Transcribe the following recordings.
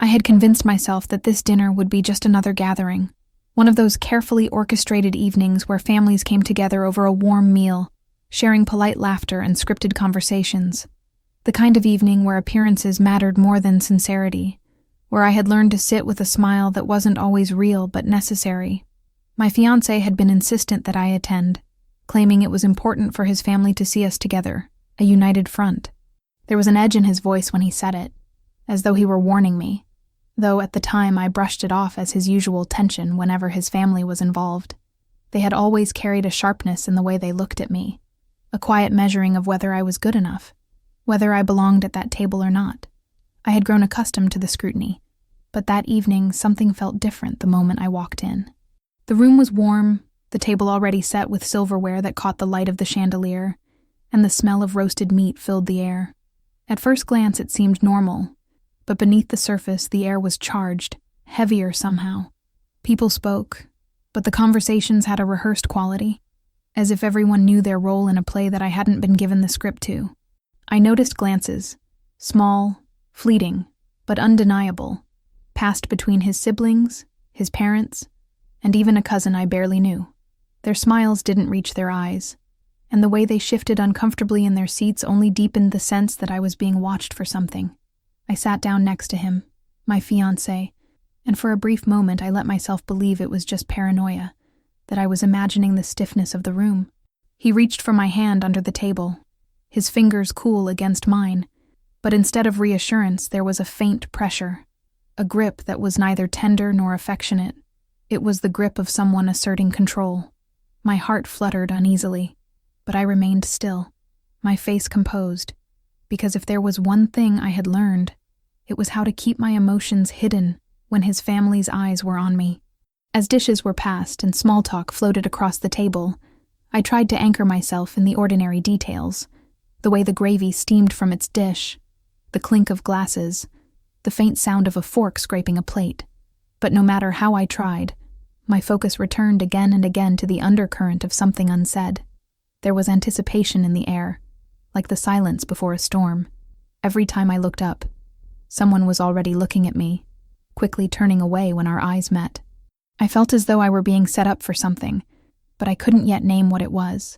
I had convinced myself that this dinner would be just another gathering, one of those carefully orchestrated evenings where families came together over a warm meal, sharing polite laughter and scripted conversations. The kind of evening where appearances mattered more than sincerity, where I had learned to sit with a smile that wasn't always real but necessary. My fiancé had been insistent that I attend, claiming it was important for his family to see us together, a united front. There was an edge in his voice when he said it, as though he were warning me, though at the time I brushed it off as his usual tension whenever his family was involved. They had always carried a sharpness in the way they looked at me, a quiet measuring of whether I was good enough, whether I belonged at that table or not. I had grown accustomed to the scrutiny, but that evening something felt different the moment I walked in. The room was warm, the table already set with silverware that caught the light of the chandelier, and the smell of roasted meat filled the air. At first glance it seemed normal, but beneath the surface the air was charged, heavier somehow. People spoke, but the conversations had a rehearsed quality, as if everyone knew their role in a play that I hadn't been given the script to. I noticed glances, small, fleeting, but undeniable, passed between his siblings, his parents, and even a cousin I barely knew. Their smiles didn't reach their eyes, and the way they shifted uncomfortably in their seats only deepened the sense that I was being watched for something. I sat down next to him, my fiancé, and for a brief moment I let myself believe it was just paranoia, that I was imagining the stiffness of the room. He reached for my hand under the table, his fingers cool against mine, but instead of reassurance there was a faint pressure, a grip that was neither tender nor affectionate. It was the grip of someone asserting control. My heart fluttered uneasily, but I remained still, my face composed, because if there was one thing I had learned, it was how to keep my emotions hidden when his family's eyes were on me. As dishes were passed and small talk floated across the table, I tried to anchor myself in the ordinary details, the way the gravy steamed from its dish, the clink of glasses, the faint sound of a fork scraping a plate. But no matter how I tried, my focus returned again and again to the undercurrent of something unsaid. There was anticipation in the air, like the silence before a storm. Every time I looked up, someone was already looking at me, quickly turning away when our eyes met. I felt as though I were being set up for something, but I couldn't yet name what it was.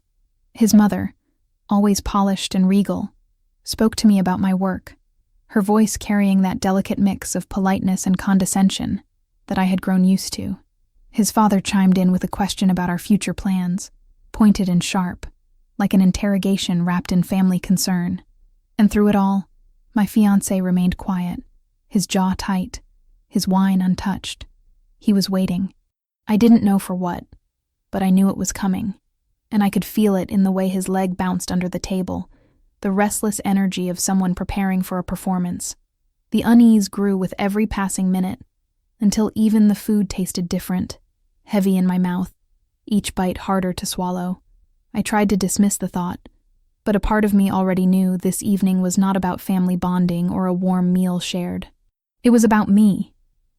His mother, always polished and regal, spoke to me about my work, her voice carrying that delicate mix of politeness and condescension that I had grown used to. His father chimed in with a question about our future plans, pointed and sharp, like an interrogation wrapped in family concern. And through it all, my fiancé remained quiet, his jaw tight, his wine untouched. He was waiting. I didn't know for what, but I knew it was coming, and I could feel it in the way his leg bounced under the table, the restless energy of someone preparing for a performance. The unease grew with every passing minute, until even the food tasted different, heavy in my mouth, each bite harder to swallow. I tried to dismiss the thought, but a part of me already knew this evening was not about family bonding or a warm meal shared. It was about me,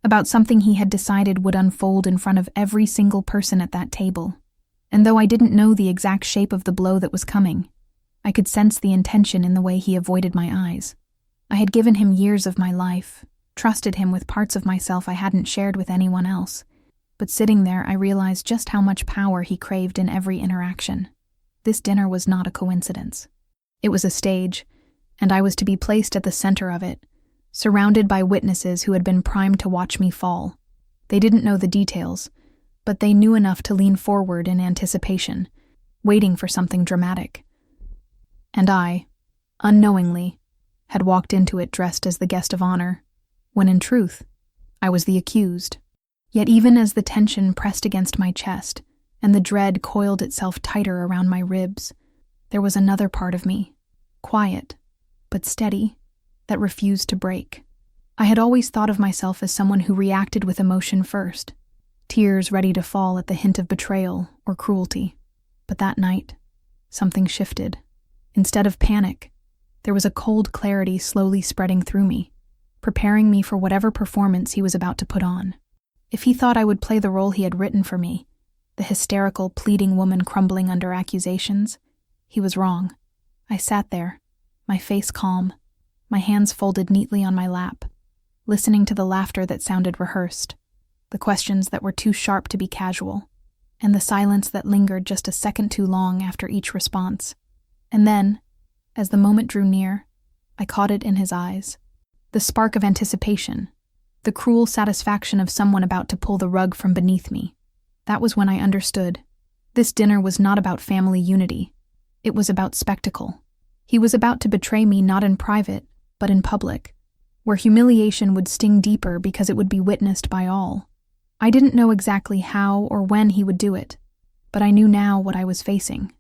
about something he had decided would unfold in front of every single person at that table. And though I didn't know the exact shape of the blow that was coming, I could sense the intention in the way he avoided my eyes. I had given him years of my life, trusted him with parts of myself I hadn't shared with anyone else, but sitting there I realized just how much power he craved in every interaction. This dinner was not a coincidence. It was a stage, and I was to be placed at the center of it, surrounded by witnesses who had been primed to watch me fall. They didn't know the details, but they knew enough to lean forward in anticipation, waiting for something dramatic. And I, unknowingly, had walked into it dressed as the guest of honor, when in truth, I was the accused. Yet even as the tension pressed against my chest and the dread coiled itself tighter around my ribs, there was another part of me, quiet but steady, that refused to break. I had always thought of myself as someone who reacted with emotion first, tears ready to fall at the hint of betrayal or cruelty. But that night, something shifted. Instead of panic, there was a cold clarity slowly spreading through me, preparing me for whatever performance he was about to put on. If he thought I would play the role he had written for me, the hysterical, pleading woman crumbling under accusations, he was wrong. I sat there, my face calm, my hands folded neatly on my lap, listening to the laughter that sounded rehearsed, the questions that were too sharp to be casual, and the silence that lingered just a second too long after each response. And then, as the moment drew near, I caught it in his eyes. The spark of anticipation, the cruel satisfaction of someone about to pull the rug from beneath me. That was when I understood. This dinner was not about family unity. It was about spectacle. He was about to betray me not in private, but in public, where humiliation would sting deeper because it would be witnessed by all. I didn't know exactly how or when he would do it, but I knew now what I was facing.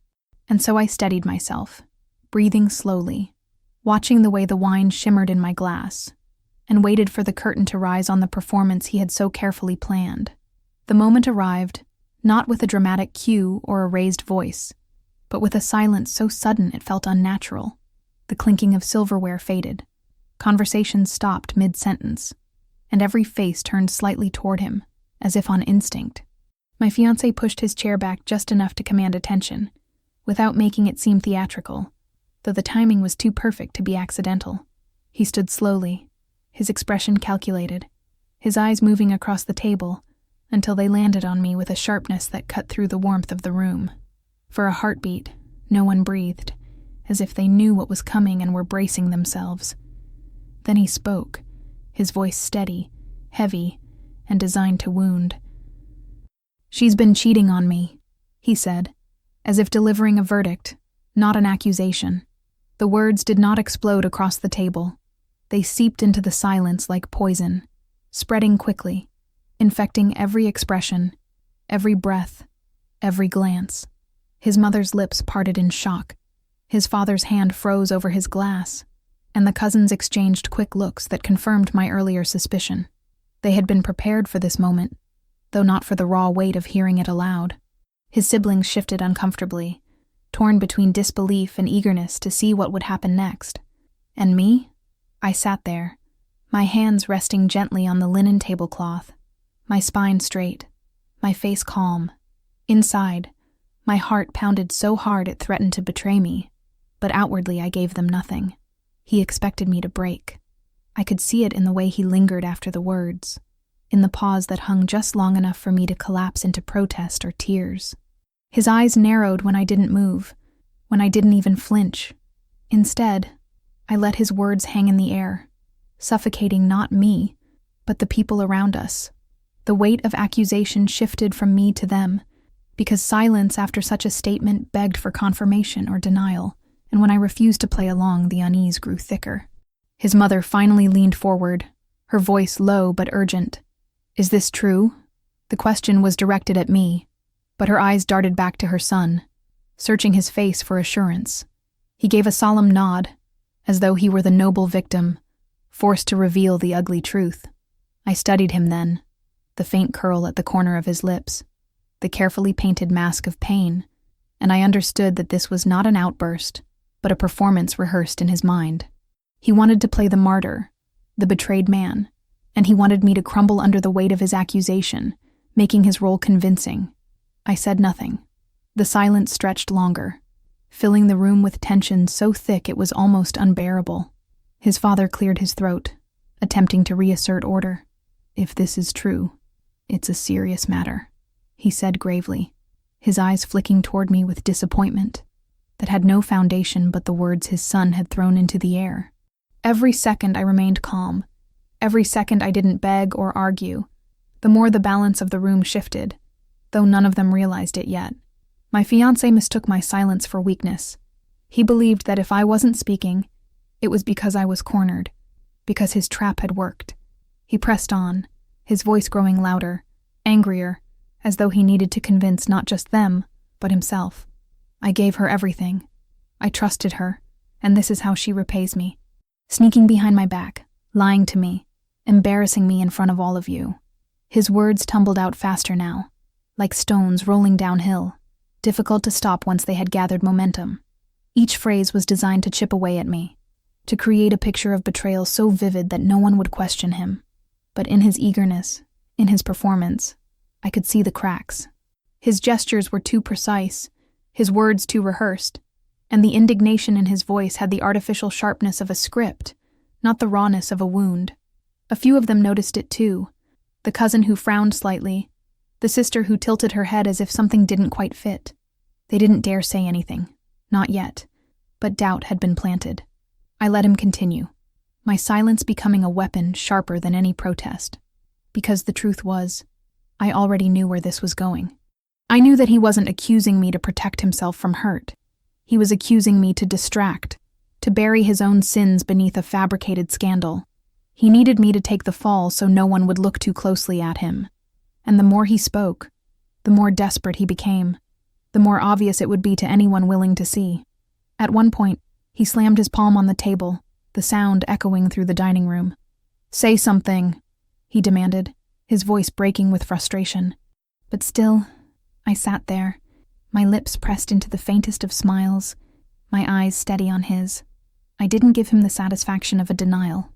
And so I steadied myself, breathing slowly, watching the way the wine shimmered in my glass, and waited for the curtain to rise on the performance he had so carefully planned. The moment arrived, not with a dramatic cue or a raised voice, but with a silence so sudden it felt unnatural. The clinking of silverware faded. Conversations stopped mid-sentence, and every face turned slightly toward him, as if on instinct. My fiancé pushed his chair back just enough to command attention, without making it seem theatrical, though the timing was too perfect to be accidental. He stood slowly, his expression calculated, his eyes moving across the table until they landed on me with a sharpness that cut through the warmth of the room. For a heartbeat, no one breathed, as if they knew what was coming and were bracing themselves. Then he spoke, his voice steady, heavy, and designed to wound. "She's been cheating on me," he said, as if delivering a verdict, not an accusation. The words did not explode across the table. They seeped into the silence like poison, spreading quickly, infecting every expression, every breath, every glance. His mother's lips parted in shock. His father's hand froze over his glass, and the cousins exchanged quick looks that confirmed my earlier suspicion. They had been prepared for this moment, though not for the raw weight of hearing it aloud. His siblings shifted uncomfortably, torn between disbelief and eagerness to see what would happen next. And me? I sat there, my hands resting gently on the linen tablecloth, my spine straight, my face calm. Inside, my heart pounded so hard it threatened to betray me, but outwardly I gave them nothing. He expected me to break. I could see it in the way he lingered after the words, in the pause that hung just long enough for me to collapse into protest or tears. His eyes narrowed when I didn't move, when I didn't even flinch. Instead, I let his words hang in the air, suffocating not me, but the people around us. The weight of accusation shifted from me to them, because silence after such a statement begged for confirmation or denial, and when I refused to play along, the unease grew thicker. His mother finally leaned forward, her voice low but urgent. "Is this true?" The question was directed at me, but her eyes darted back to her son, searching his face for assurance. He gave a solemn nod, as though he were the noble victim, forced to reveal the ugly truth. I studied him then, the faint curl at the corner of his lips, the carefully painted mask of pain, and I understood that this was not an outburst, but a performance rehearsed in his mind. He wanted to play the martyr, the betrayed man, and he wanted me to crumble under the weight of his accusation, making his role convincing. I said nothing. The silence stretched longer, filling the room with tension so thick it was almost unbearable. His father cleared his throat, attempting to reassert order. "If this is true, it's a serious matter," he said gravely, his eyes flicking toward me with disappointment that had no foundation but the words his son had thrown into the air. Every second I remained calm. Every second I didn't beg or argue. The more the balance of the room shifted, though none of them realized it yet. My fiancé mistook my silence for weakness. He believed that if I wasn't speaking, it was because I was cornered, because his trap had worked. He pressed on, his voice growing louder, angrier, as though he needed to convince not just them, but himself. I gave her everything. I trusted her, and this is how she repays me. Sneaking behind my back, lying to me, embarrassing me in front of all of you. His words tumbled out faster now, like stones rolling downhill, difficult to stop once they had gathered momentum. Each phrase was designed to chip away at me, to create a picture of betrayal so vivid that no one would question him. But in his eagerness, in his performance, I could see the cracks. His gestures were too precise, his words too rehearsed, and the indignation in his voice had the artificial sharpness of a script, not the rawness of a wound. A few of them noticed it too. The cousin who frowned slightly, the sister who tilted her head as if something didn't quite fit. They didn't dare say anything. Not yet. But doubt had been planted. I let him continue, my silence becoming a weapon sharper than any protest. Because the truth was, I already knew where this was going. I knew that he wasn't accusing me to protect himself from hurt. He was accusing me to distract, to bury his own sins beneath a fabricated scandal. He needed me to take the fall so no one would look too closely at him. And the more he spoke, the more desperate he became, the more obvious it would be to anyone willing to see. At one point, he slammed his palm on the table, the sound echoing through the dining room. "Say something," he demanded, his voice breaking with frustration. But still, I sat there, my lips pressed into the faintest of smiles, my eyes steady on his. I didn't give him the satisfaction of a denial.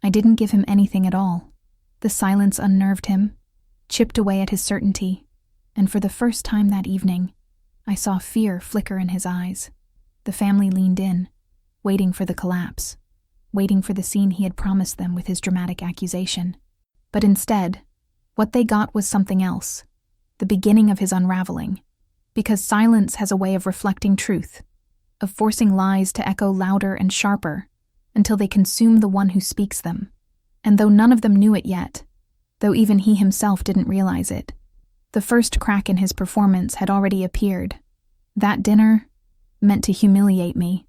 I didn't give him anything at all. The silence unnerved him, chipped away at his certainty, and for the first time that evening, I saw fear flicker in his eyes. The family leaned in, waiting for the collapse, waiting for the scene he had promised them with his dramatic accusation. But instead, what they got was something else, the beginning of his unraveling, because silence has a way of reflecting truth, of forcing lies to echo louder and sharper until they consume the one who speaks them. And though none of them knew it yet, though even he himself didn't realize it, the first crack in his performance had already appeared. That dinner, meant to humiliate me,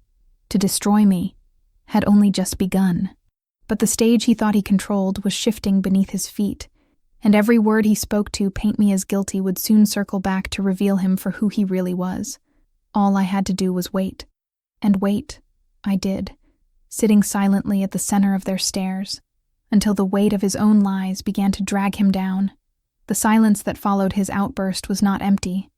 to destroy me, had only just begun. But the stage he thought he controlled was shifting beneath his feet, and every word he spoke to paint me as guilty would soon circle back to reveal him for who he really was. All I had to do was wait. And wait, I did, sitting silently at the center of their stares, until the weight of his own lies began to drag him down. The silence that followed his outburst was not empty.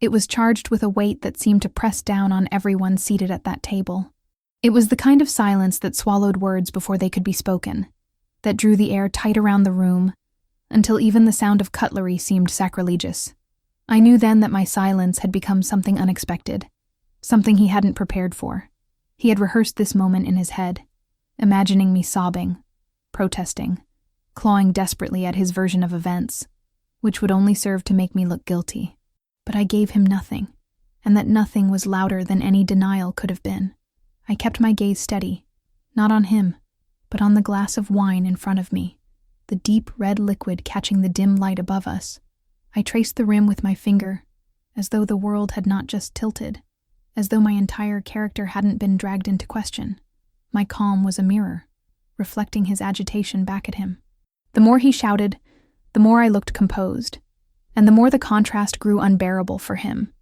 It was charged with a weight that seemed to press down on everyone seated at that table. It was the kind of silence that swallowed words before they could be spoken, that drew the air tight around the room, until even the sound of cutlery seemed sacrilegious. I knew then that my silence had become something unexpected, something he hadn't prepared for. He had rehearsed this moment in his head, imagining me sobbing, protesting, clawing desperately at his version of events, which would only serve to make me look guilty. But I gave him nothing, and that nothing was louder than any denial could have been. I kept my gaze steady, not on him, but on the glass of wine in front of me, the deep red liquid catching the dim light above us. I traced the rim with my finger, as though the world had not just tilted, as though my entire character hadn't been dragged into question. My calm was a mirror, reflecting his agitation back at him. The more he shouted, the more I looked composed, and the more the contrast grew unbearable for him.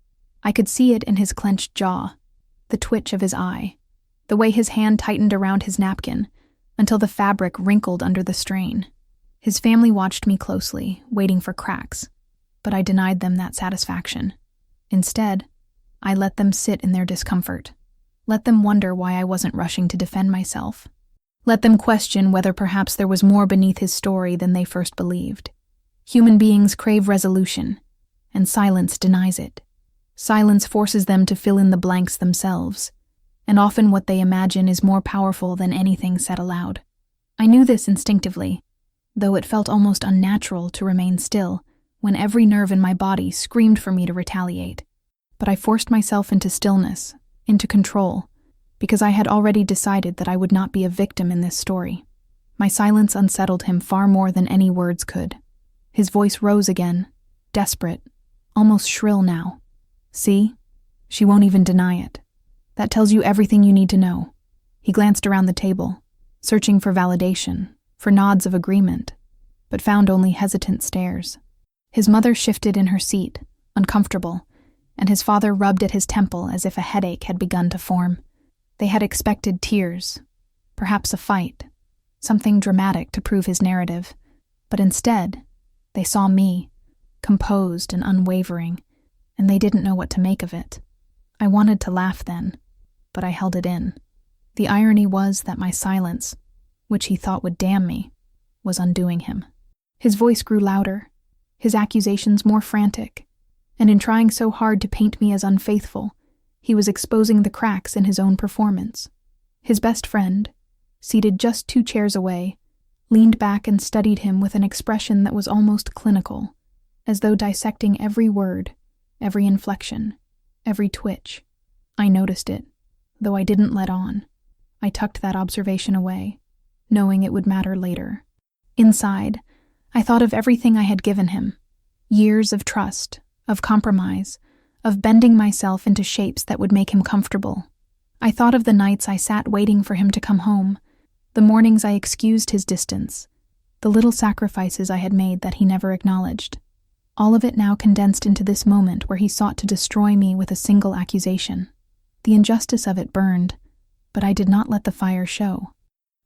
I could see it in his clenched jaw, the twitch of his eye, the way his hand tightened around his napkin, until the fabric wrinkled under the strain. His family watched me closely, waiting for cracks, but I denied them that satisfaction. Instead, I let them sit in their discomfort, let them wonder why I wasn't rushing to defend myself, let them question whether perhaps there was more beneath his story than they first believed. Human beings crave resolution, and silence denies it. Silence forces them to fill in the blanks themselves, and often what they imagine is more powerful than anything said aloud. I knew this instinctively, though it felt almost unnatural to remain still when every nerve in my body screamed for me to retaliate. But I forced myself into stillness, into control, because I had already decided that I would not be a victim in this story. My silence unsettled him far more than any words could. His voice rose again, desperate, almost shrill now. "See? She won't even deny it. That tells you everything you need to know." He glanced around the table, searching for validation, for nods of agreement, but found only hesitant stares. His mother shifted in her seat, uncomfortable, and his father rubbed at his temple as if a headache had begun to form. They had expected tears, perhaps a fight, something dramatic to prove his narrative, but instead, they saw me, composed and unwavering, and they didn't know what to make of it. I wanted to laugh then, but I held it in. The irony was that my silence, which he thought would damn me, was undoing him. His voice grew louder, his accusations more frantic, and in trying so hard to paint me as unfaithful, he was exposing the cracks in his own performance. His best friend, seated just 2 chairs away, leaned back and studied him with an expression that was almost clinical, as though dissecting every word, every inflection, every twitch. I noticed it, though I didn't let on. I tucked that observation away, knowing it would matter later. Inside, I thought of everything I had given him. Years of trust, of compromise, of bending myself into shapes that would make him comfortable. I thought of the nights I sat waiting for him to come home, the mornings I excused his distance, the little sacrifices I had made that he never acknowledged. All of it now condensed into this moment where he sought to destroy me with a single accusation. The injustice of it burned, but I did not let the fire show.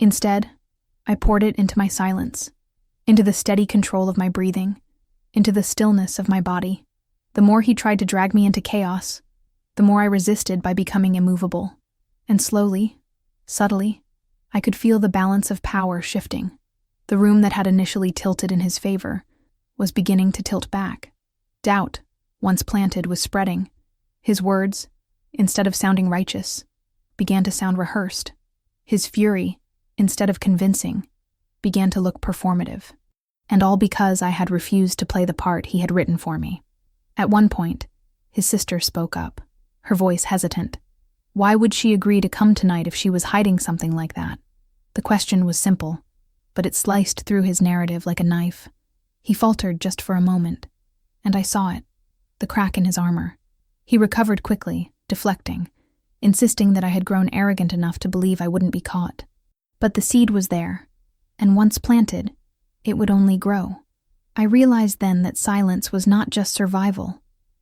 Instead, I poured it into my silence, into the steady control of my breathing, into the stillness of my body. The more he tried to drag me into chaos, the more I resisted by becoming immovable. And slowly, subtly, I could feel the balance of power shifting. The room that had initially tilted in his favor was beginning to tilt back. Doubt, once planted, was spreading. His words, instead of sounding righteous, began to sound rehearsed. His fury, instead of convincing, began to look performative. And all because I had refused to play the part he had written for me. At one point, his sister spoke up, her voice hesitant. Why would she agree to come tonight if she was hiding something like that? The question was simple, but it sliced through his narrative like a knife. He faltered just for a moment, and I saw it, the crack in his armor. He recovered quickly, deflecting, insisting that I had grown arrogant enough to believe I wouldn't be caught. But the seed was there, and once planted, it would only grow. I realized then that silence was not just survival,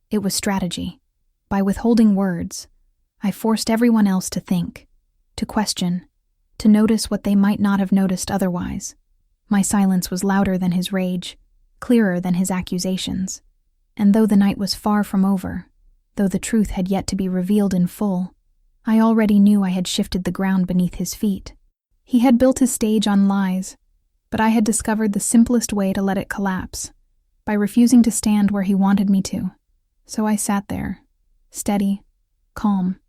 it was strategy. By withholding words, I forced everyone else to think, to question, to notice what they might not have noticed otherwise. My silence was louder than his rage, clearer than his accusations. And though the night was far from over, though the truth had yet to be revealed in full, I already knew I had shifted the ground beneath his feet. He had built his stage on lies, but I had discovered the simplest way to let it collapse, by refusing to stand where he wanted me to. So I sat there, steady, calm,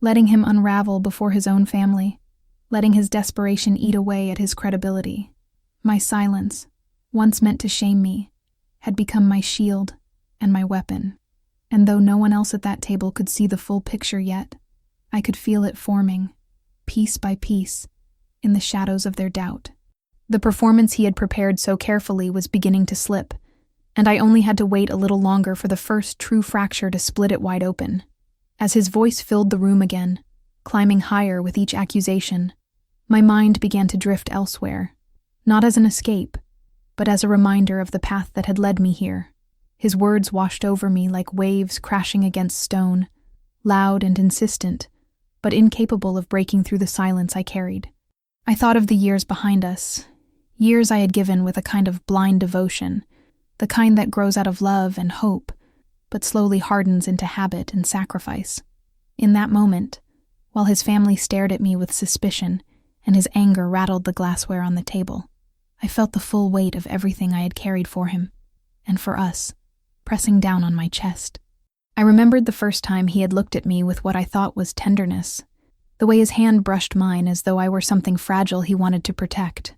letting him unravel before his own family, letting his desperation eat away at his credibility. My silence, once meant to shame me, had become my shield and my weapon. And though no one else at that table could see the full picture yet, I could feel it forming, piece by piece, in the shadows of their doubt. The performance he had prepared so carefully was beginning to slip, and I only had to wait a little longer for the first true fracture to split it wide open. As his voice filled the room again, climbing higher with each accusation, my mind began to drift elsewhere, not as an escape, but as a reminder of the path that had led me here. His words washed over me like waves crashing against stone, loud and insistent, but incapable of breaking through the silence I carried. I thought of the years behind us, years I had given with a kind of blind devotion, the kind that grows out of love and hope, but slowly hardens into habit and sacrifice. In that moment, while his family stared at me with suspicion and his anger rattled the glassware on the table, I felt the full weight of everything I had carried for him, and for us, pressing down on my chest. I remembered the first time he had looked at me with what I thought was tenderness, the way his hand brushed mine as though I were something fragile he wanted to protect.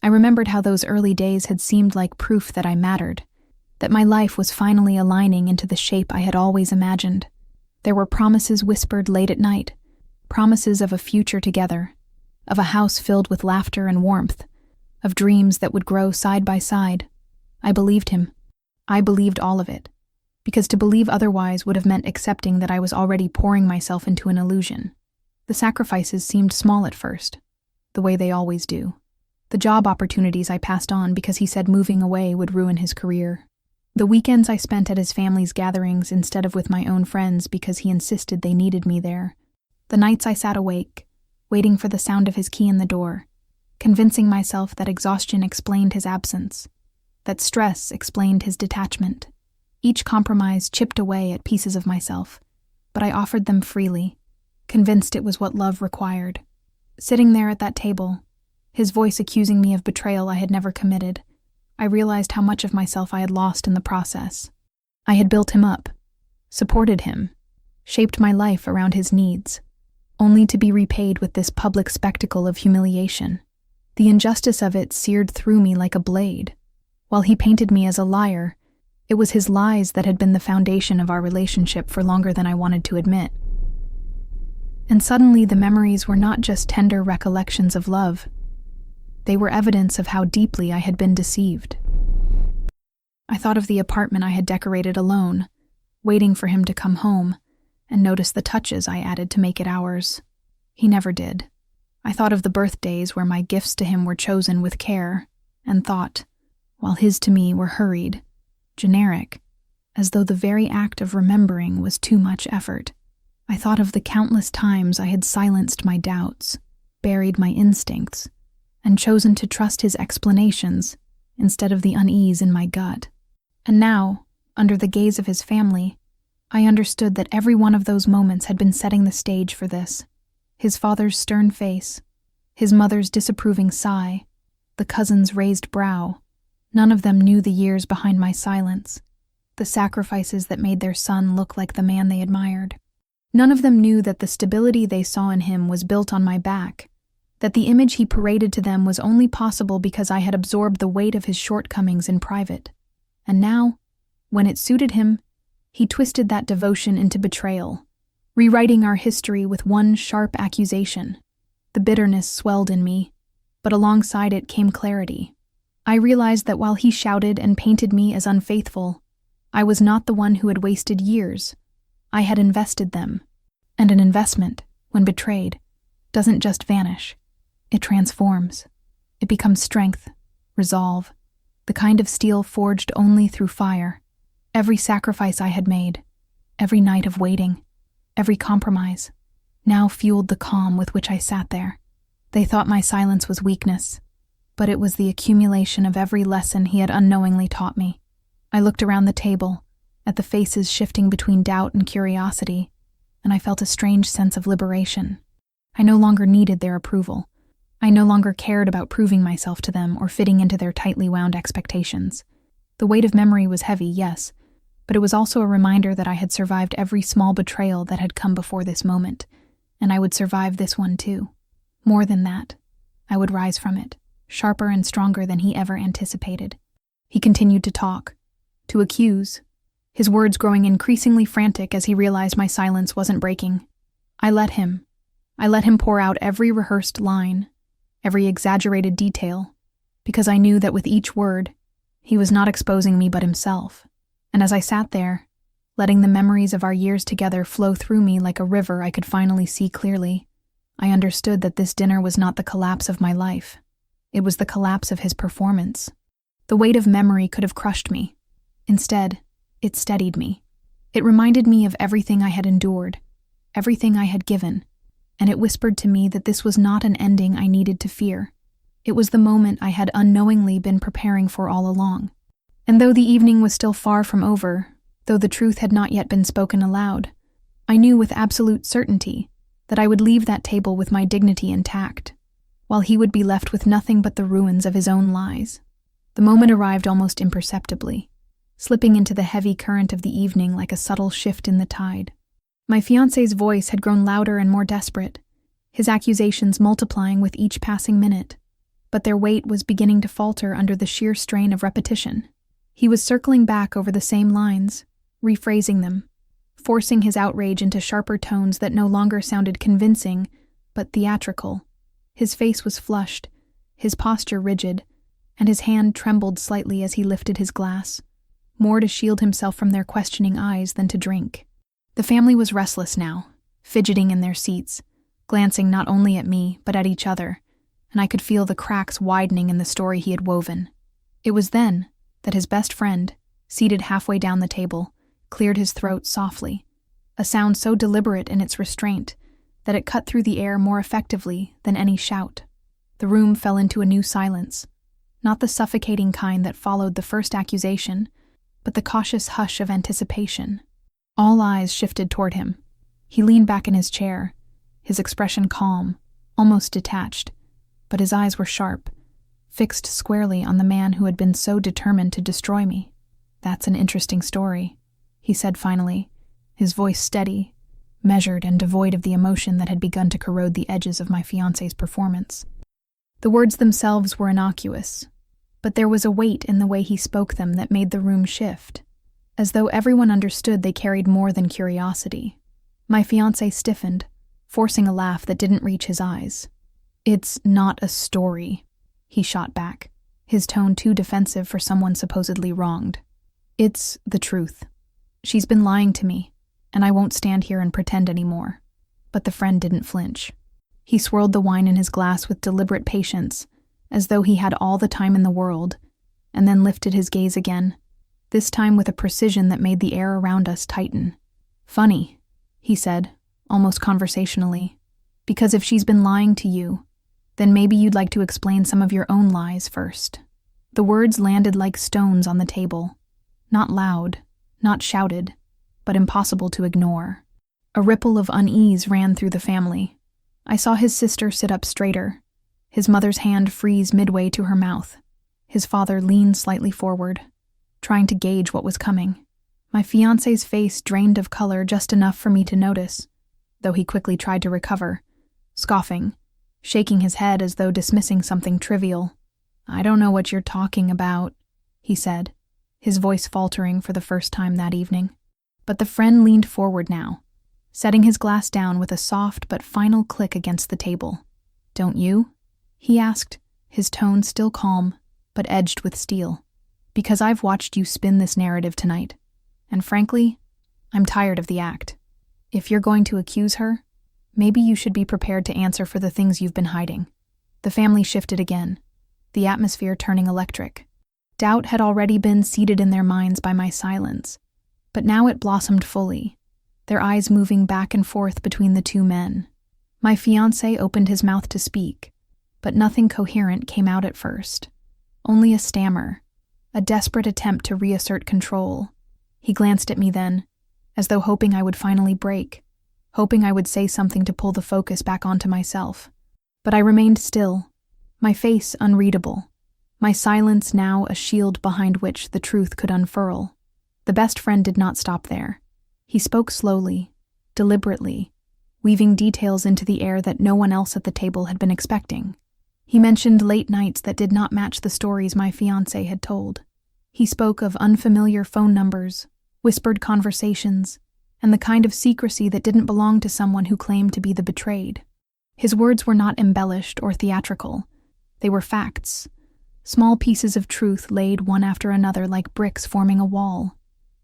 I remembered how those early days had seemed like proof that I mattered, that my life was finally aligning into the shape I had always imagined. There were promises whispered late at night, promises of a future together, of a house filled with laughter and warmth, of dreams that would grow side by side. I believed him. I believed all of it, because to believe otherwise would have meant accepting that I was already pouring myself into an illusion. The sacrifices seemed small at first, the way they always do. The job opportunities I passed on because he said moving away would ruin his career. The weekends I spent at his family's gatherings instead of with my own friends because he insisted they needed me there. The nights I sat awake, waiting for the sound of his key in the door, convincing myself that exhaustion explained his absence, that stress explained his detachment. Each compromise chipped away at pieces of myself, but I offered them freely, convinced it was what love required. Sitting there at that table, his voice accusing me of betrayal I had never committed, I realized how much of myself I had lost in the process. I had built him up, supported him, shaped my life around his needs, only to be repaid with this public spectacle of humiliation. The injustice of it seared through me like a blade. While he painted me as a liar, it was his lies that had been the foundation of our relationship for longer than I wanted to admit. And suddenly the memories were not just tender recollections of love. They were evidence of how deeply I had been deceived. I thought of the apartment I had decorated alone, waiting for him to come home, and noticed the touches I added to make it ours. He never did. I thought of the birthdays where my gifts to him were chosen with care, and thought, while his to me were hurried, generic, as though the very act of remembering was too much effort. I thought of the countless times I had silenced my doubts, buried my instincts, and chosen to trust his explanations instead of the unease in my gut. And now, under the gaze of his family, I understood that every one of those moments had been setting the stage for this. His father's stern face, his mother's disapproving sigh, the cousin's raised brow. None of them knew the years behind my silence, the sacrifices that made their son look like the man they admired. None of them knew that the stability they saw in him was built on my back, that the image he paraded to them was only possible because I had absorbed the weight of his shortcomings in private. And now, when it suited him, he twisted that devotion into betrayal, rewriting our history with one sharp accusation. The bitterness swelled in me, but alongside it came clarity. I realized that while he shouted and painted me as unfaithful, I was not the one who had wasted years. I had invested them, and an investment, when betrayed, doesn't just vanish. It transforms. It becomes strength, resolve, the kind of steel forged only through fire. Every sacrifice I had made, every night of waiting, every compromise, now fueled the calm with which I sat there. They thought my silence was weakness, but it was the accumulation of every lesson he had unknowingly taught me. I looked around the table, at the faces shifting between doubt and curiosity, and I felt a strange sense of liberation. I no longer needed their approval. I no longer cared about proving myself to them or fitting into their tightly wound expectations. The weight of memory was heavy, yes, but it was also a reminder that I had survived every small betrayal that had come before this moment, and I would survive this one too. More than that, I would rise from it, sharper and stronger than he ever anticipated. He continued to talk, to accuse, his words growing increasingly frantic as he realized my silence wasn't breaking. I let him pour out every rehearsed line, every exaggerated detail, because I knew that with each word, he was not exposing me but himself. And as I sat there, letting the memories of our years together flow through me like a river I could finally see clearly, I understood that this dinner was not the collapse of my life. It was the collapse of his performance. The weight of memory could have crushed me. Instead, it steadied me. It reminded me of everything I had endured, everything I had given, and it whispered to me that this was not an ending I needed to fear. It was the moment I had unknowingly been preparing for all along. And though the evening was still far from over, though the truth had not yet been spoken aloud, I knew with absolute certainty that I would leave that table with my dignity intact, while he would be left with nothing but the ruins of his own lies. The moment arrived almost imperceptibly, slipping into the heavy current of the evening like a subtle shift in the tide. My fiancé's voice had grown louder and more desperate, his accusations multiplying with each passing minute, but their weight was beginning to falter under the sheer strain of repetition. He was circling back over the same lines, rephrasing them, forcing his outrage into sharper tones that no longer sounded convincing, but theatrical. His face was flushed, his posture rigid, and his hand trembled slightly as he lifted his glass, more to shield himself from their questioning eyes than to drink. The family was restless now, fidgeting in their seats, glancing not only at me, but at each other, and I could feel the cracks widening in the story he had woven. It was then that his best friend, seated halfway down the table, cleared his throat softly, a sound so deliberate in its restraint that it cut through the air more effectively than any shout. The room fell into a new silence, not the suffocating kind that followed the first accusation, but the cautious hush of anticipation. All eyes shifted toward him. He leaned back in his chair, his expression calm, almost detached, but his eyes were sharp, fixed squarely on the man who had been so determined to destroy me. "That's an interesting story," he said finally, his voice steady, measured and devoid of the emotion that had begun to corrode the edges of my fiancé's performance. The words themselves were innocuous, but there was a weight in the way he spoke them that made the room shift, as though everyone understood they carried more than curiosity. My fiancé stiffened, forcing a laugh that didn't reach his eyes. "It's not a story," he shot back, his tone too defensive for someone supposedly wronged. "It's the truth. She's been lying to me, and I won't stand here and pretend anymore." But the friend didn't flinch. He swirled the wine in his glass with deliberate patience, as though he had all the time in the world, and then lifted his gaze again, this time with a precision that made the air around us tighten. "Funny," he said, almost conversationally, "because if she's been lying to you, then maybe you'd like to explain some of your own lies first." The words landed like stones on the table, not loud, not shouted, but impossible to ignore. A ripple of unease ran through the family. I saw his sister sit up straighter, his mother's hand freeze midway to her mouth. His father leaned slightly forward, trying to gauge what was coming. My fiancé's face drained of color just enough for me to notice, though he quickly tried to recover, scoffing, shaking his head as though dismissing something trivial. "I don't know what you're talking about," he said, his voice faltering for the first time that evening. But the friend leaned forward now, setting his glass down with a soft but final click against the table. "Don't you?" he asked, his tone still calm, but edged with steel. "Because I've watched you spin this narrative tonight, and frankly, I'm tired of the act. If you're going to accuse her, maybe you should be prepared to answer for the things you've been hiding." The family shifted again, the atmosphere turning electric. Doubt had already been seeded in their minds by my silence, but now it blossomed fully, their eyes moving back and forth between the two men. My fiancé opened his mouth to speak, but nothing coherent came out at first. Only a stammer, a desperate attempt to reassert control. He glanced at me then, as though hoping I would finally break, hoping I would say something to pull the focus back onto myself. But I remained still, my face unreadable, my silence now a shield behind which the truth could unfurl. The best friend did not stop there. He spoke slowly, deliberately, weaving details into the air that no one else at the table had been expecting. He mentioned late nights that did not match the stories my fiancé had told. He spoke of unfamiliar phone numbers, whispered conversations, and the kind of secrecy that didn't belong to someone who claimed to be the betrayed. His words were not embellished or theatrical. They were facts, small pieces of truth laid one after another like bricks forming a wall.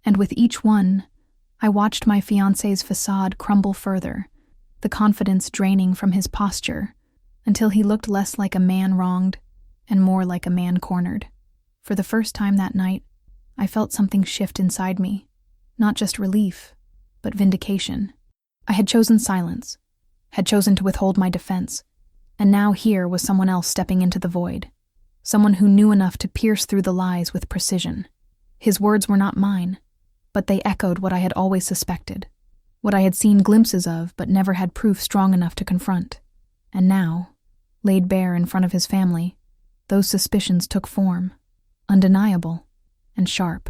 And with each one, I watched my fiancé's facade crumble further, the confidence draining from his posture, until he looked less like a man wronged and more like a man cornered. For the first time that night, I felt something shift inside me, not just relief, but vindication. I had chosen silence, had chosen to withhold my defense, and now here was someone else stepping into the void, someone who knew enough to pierce through the lies with precision. His words were not mine, but they echoed what I had always suspected, what I had seen glimpses of but never had proof strong enough to confront. And now, laid bare in front of his family, those suspicions took form, undeniable and sharp.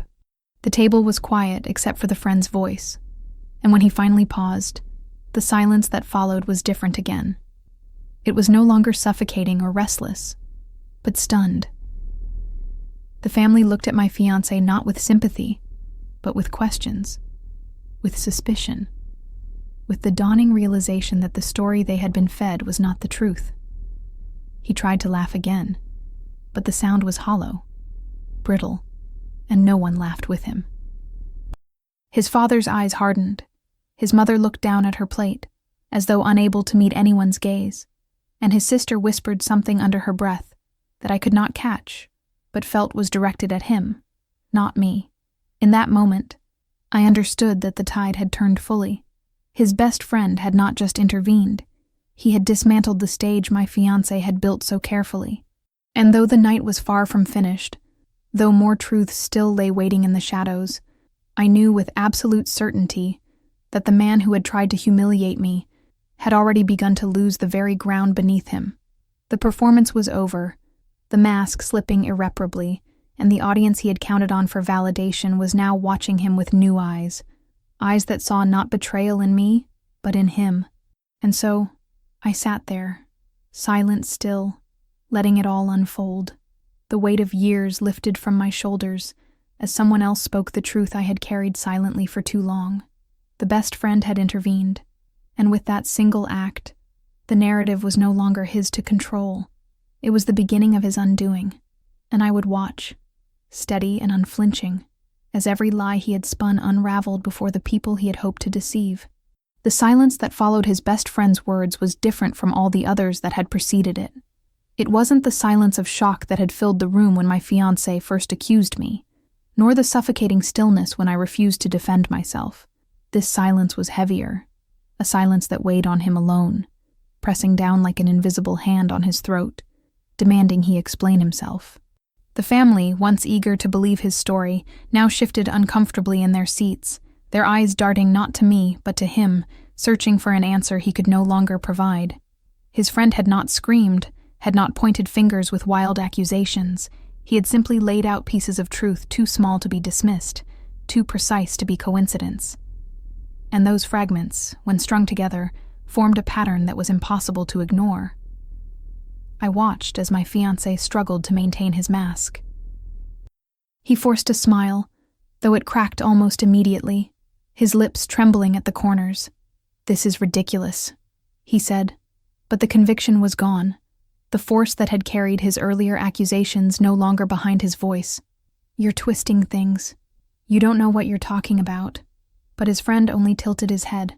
The table was quiet except for the friend's voice, and when he finally paused, the silence that followed was different again. It was no longer suffocating or restless, but stunned. The family looked at my fiancé not with sympathy, but with questions, with suspicion, with the dawning realization that the story they had been fed was not the truth. He tried to laugh again, but the sound was hollow, brittle, and no one laughed with him. His father's eyes hardened. His mother looked down at her plate, as though unable to meet anyone's gaze, and his sister whispered something under her breath that I could not catch, but felt was directed at him, not me. In that moment, I understood that the tide had turned fully. His best friend had not just intervened, he had dismantled the stage my fiancé had built so carefully. And though the night was far from finished, though more truths still lay waiting in the shadows, I knew with absolute certainty that the man who had tried to humiliate me had already begun to lose the very ground beneath him. The performance was over, the mask slipping irreparably, and the audience he had counted on for validation was now watching him with new eyes, eyes that saw not betrayal in me, but in him. And so, I sat there, silent still, letting it all unfold. The weight of years lifted from my shoulders as someone else spoke the truth I had carried silently for too long. The best friend had intervened, and with that single act, the narrative was no longer his to control. It was the beginning of his undoing, and I would watch, steady and unflinching, as every lie he had spun unraveled before the people he had hoped to deceive. The silence that followed his best friend's words was different from all the others that had preceded it. It wasn't the silence of shock that had filled the room when my fiancé first accused me, nor the suffocating stillness when I refused to defend myself. This silence was heavier, a silence that weighed on him alone, pressing down like an invisible hand on his throat, demanding he explain himself. The family, once eager to believe his story, now shifted uncomfortably in their seats, their eyes darting not to me, but to him, searching for an answer he could no longer provide. His friend had not screamed, had not pointed fingers with wild accusations. He had simply laid out pieces of truth too small to be dismissed, too precise to be coincidence. And those fragments, when strung together, formed a pattern that was impossible to ignore. I watched as my fiancé struggled to maintain his mask. He forced a smile, though it cracked almost immediately, his lips trembling at the corners. "This is ridiculous," he said, but the conviction was gone, the force that had carried his earlier accusations no longer behind his voice. "You're twisting things. You don't know what you're talking about." But his friend only tilted his head,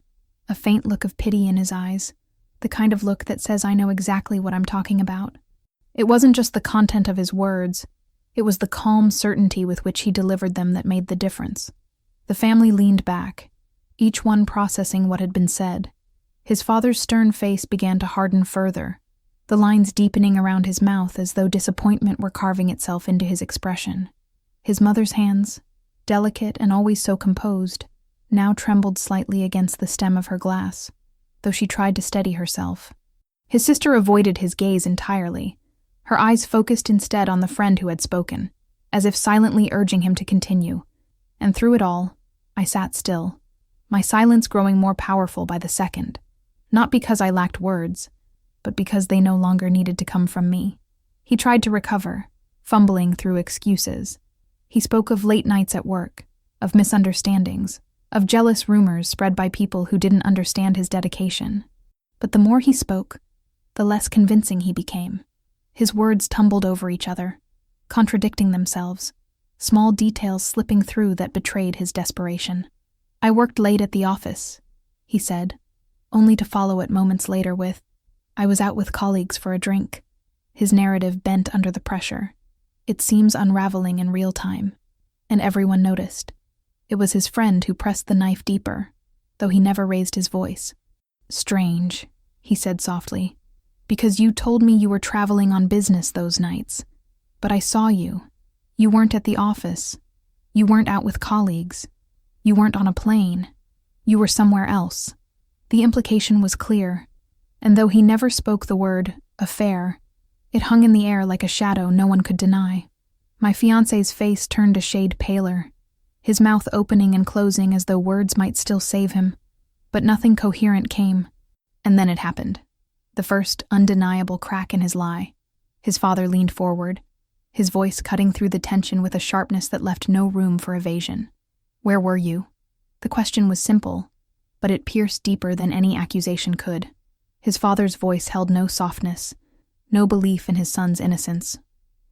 a faint look of pity in his eyes, the kind of look that says I know exactly what I'm talking about. It wasn't just the content of his words, it was the calm certainty with which he delivered them that made the difference. The family leaned back, each one processing what had been said. His father's stern face began to harden further, the lines deepening around his mouth as though disappointment were carving itself into his expression. His mother's hands, delicate and always so composed, now trembled slightly against the stem of her glass, though she tried to steady herself. His sister avoided his gaze entirely, her eyes focused instead on the friend who had spoken, as if silently urging him to continue. And through it all, I sat still, my silence growing more powerful by the second, not because I lacked words, but because they no longer needed to come from me. He tried to recover, fumbling through excuses. He spoke of late nights at work, of misunderstandings, of jealous rumors spread by people who didn't understand his dedication. But the more he spoke, the less convincing he became. His words tumbled over each other, contradicting themselves, small details slipping through that betrayed his desperation. "I worked late at the office," he said, only to follow it moments later with, "I was out with colleagues for a drink." His narrative bent under the pressure. It seems unraveling in real time, and everyone noticed. It was his friend who pressed the knife deeper, though he never raised his voice. "Strange," he said softly, "because you told me you were traveling on business those nights. But I saw you. You weren't at the office. You weren't out with colleagues. You weren't on a plane. You were somewhere else." The implication was clear, and though he never spoke the word affair, it hung in the air like a shadow no one could deny. My fiancé's face turned a shade paler, his mouth opening and closing as though words might still save him, but nothing coherent came. And then it happened. The first undeniable crack in his lie. His father leaned forward, his voice cutting through the tension with a sharpness that left no room for evasion. "Where were you?" The question was simple, but it pierced deeper than any accusation could. His father's voice held no softness, no belief in his son's innocence,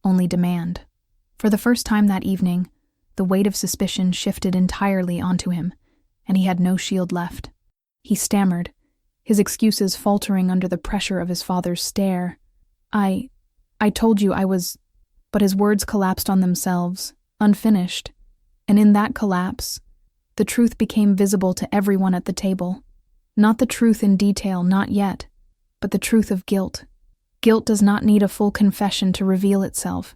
only demand. For the first time that evening, the weight of suspicion shifted entirely onto him, and he had no shield left. He stammered, his excuses faltering under the pressure of his father's stare. I told you I was..." But his words collapsed on themselves, unfinished, and in that collapse, the truth became visible to everyone at the table. Not the truth in detail, not yet, but the truth of guilt. Guilt does not need a full confession to reveal itself.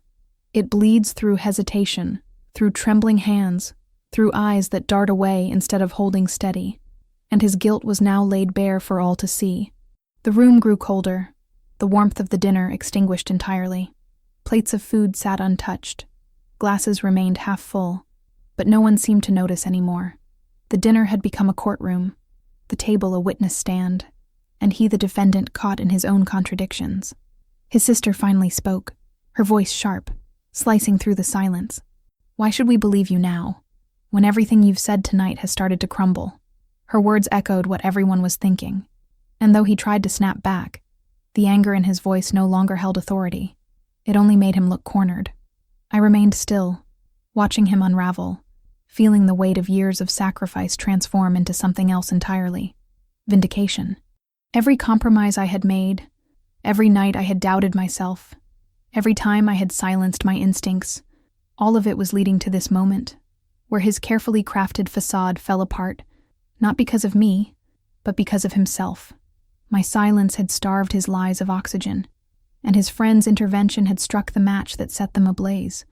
It bleeds through hesitation, through trembling hands, through eyes that dart away instead of holding steady. And his guilt was now laid bare for all to see. The room grew colder, the warmth of the dinner extinguished entirely. Plates of food sat untouched. Glasses remained half full, but no one seemed to notice anymore. The dinner had become a courtroom, the table a witness stand, and he the defendant caught in his own contradictions. His sister finally spoke, her voice sharp, slicing through the silence. "Why should we believe you now, when everything you've said tonight has started to crumble?" Her words echoed what everyone was thinking, and though he tried to snap back, the anger in his voice no longer held authority. It only made him look cornered. I remained still, watching him unravel, feeling the weight of years of sacrifice transform into something else entirely. Vindication. Every compromise I had made, every night I had doubted myself, every time I had silenced my instincts, all of it was leading to this moment, where his carefully crafted facade fell apart, not because of me, but because of himself. My silence had starved his lies of oxygen, and his friend's intervention had struck the match that set them ablaze.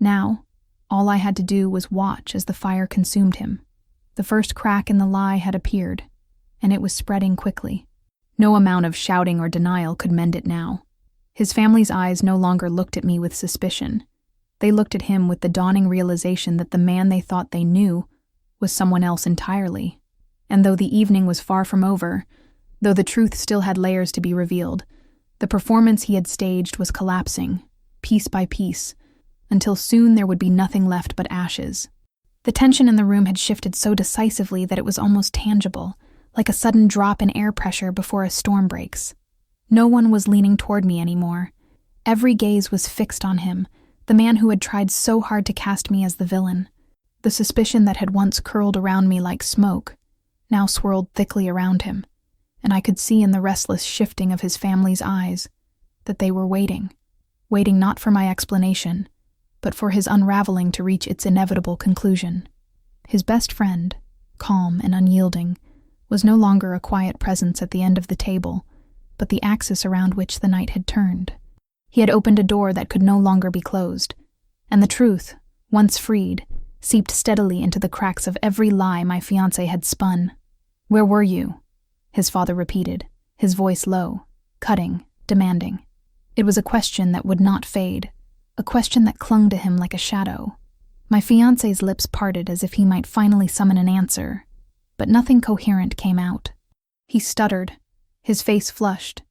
Now, all I had to do was watch as the fire consumed him. The first crack in the lie had appeared, and it was spreading quickly. No amount of shouting or denial could mend it now. His family's eyes no longer looked at me with suspicion. They looked at him with the dawning realization that the man they thought they knew was someone else entirely. And though the evening was far from over, though the truth still had layers to be revealed, the performance he had staged was collapsing, piece by piece, until soon there would be nothing left but ashes. The tension in the room had shifted so decisively that it was almost tangible, like a sudden drop in air pressure before a storm breaks. No one was leaning toward me anymore. Every gaze was fixed on him, the man who had tried so hard to cast me as the villain. The suspicion that had once curled around me like smoke now swirled thickly around him, and I could see in the restless shifting of his family's eyes that they were waiting not for my explanation, but for his unraveling to reach its inevitable conclusion. His best friend, calm and unyielding, was no longer a quiet presence at the end of the table, but the axis around which the night had turned. He had opened a door that could no longer be closed, and the truth, once freed, seeped steadily into the cracks of every lie my fiancé had spun. "Where were you?" his father repeated, his voice low, cutting, demanding. It was a question that would not fade, a question that clung to him like a shadow. My fiancé's lips parted as if he might finally summon an answer, but nothing coherent came out. He stuttered, his face flushed,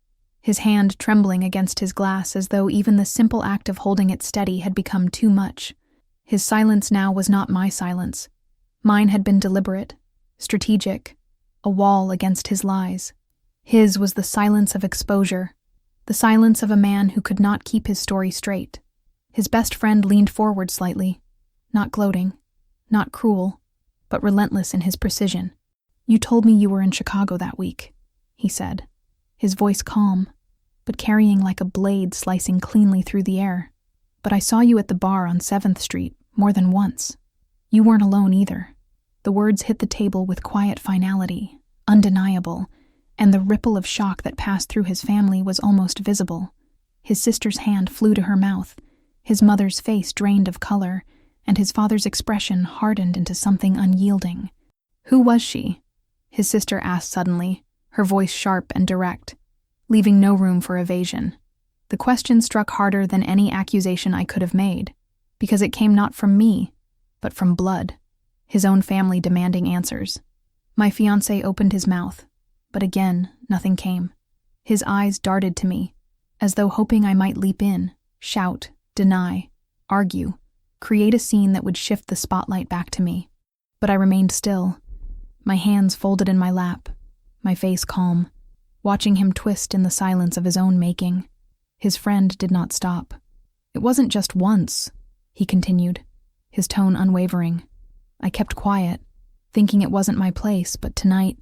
his hand trembling against his glass as though even the simple act of holding it steady had become too much. His silence now was not my silence. Mine had been deliberate, strategic, a wall against his lies. His was the silence of exposure, the silence of a man who could not keep his story straight. His best friend leaned forward slightly, not gloating, not cruel, but relentless in his precision. "You told me you were in Chicago that week," he said, his voice calm, but carrying like a blade slicing cleanly through the air. "But I saw you at the bar on 7th Street more than once. You weren't alone either." The words hit the table with quiet finality, undeniable, and the ripple of shock that passed through his family was almost visible. His sister's hand flew to her mouth, his mother's face drained of color, and his father's expression hardened into something unyielding. "Who was she?" his sister asked suddenly, her voice sharp and direct, leaving no room for evasion. The question struck harder than any accusation I could have made, because it came not from me, but from blood, his own family demanding answers. My fiancé opened his mouth, but again nothing came. His eyes darted to me, as though hoping I might leap in, shout, deny, argue, create a scene that would shift the spotlight back to me. But I remained still, my hands folded in my lap, my face calm, watching him twist in the silence of his own making. His friend did not stop. "It wasn't just once," he continued, his tone unwavering. "I kept quiet, thinking it wasn't my place, but tonight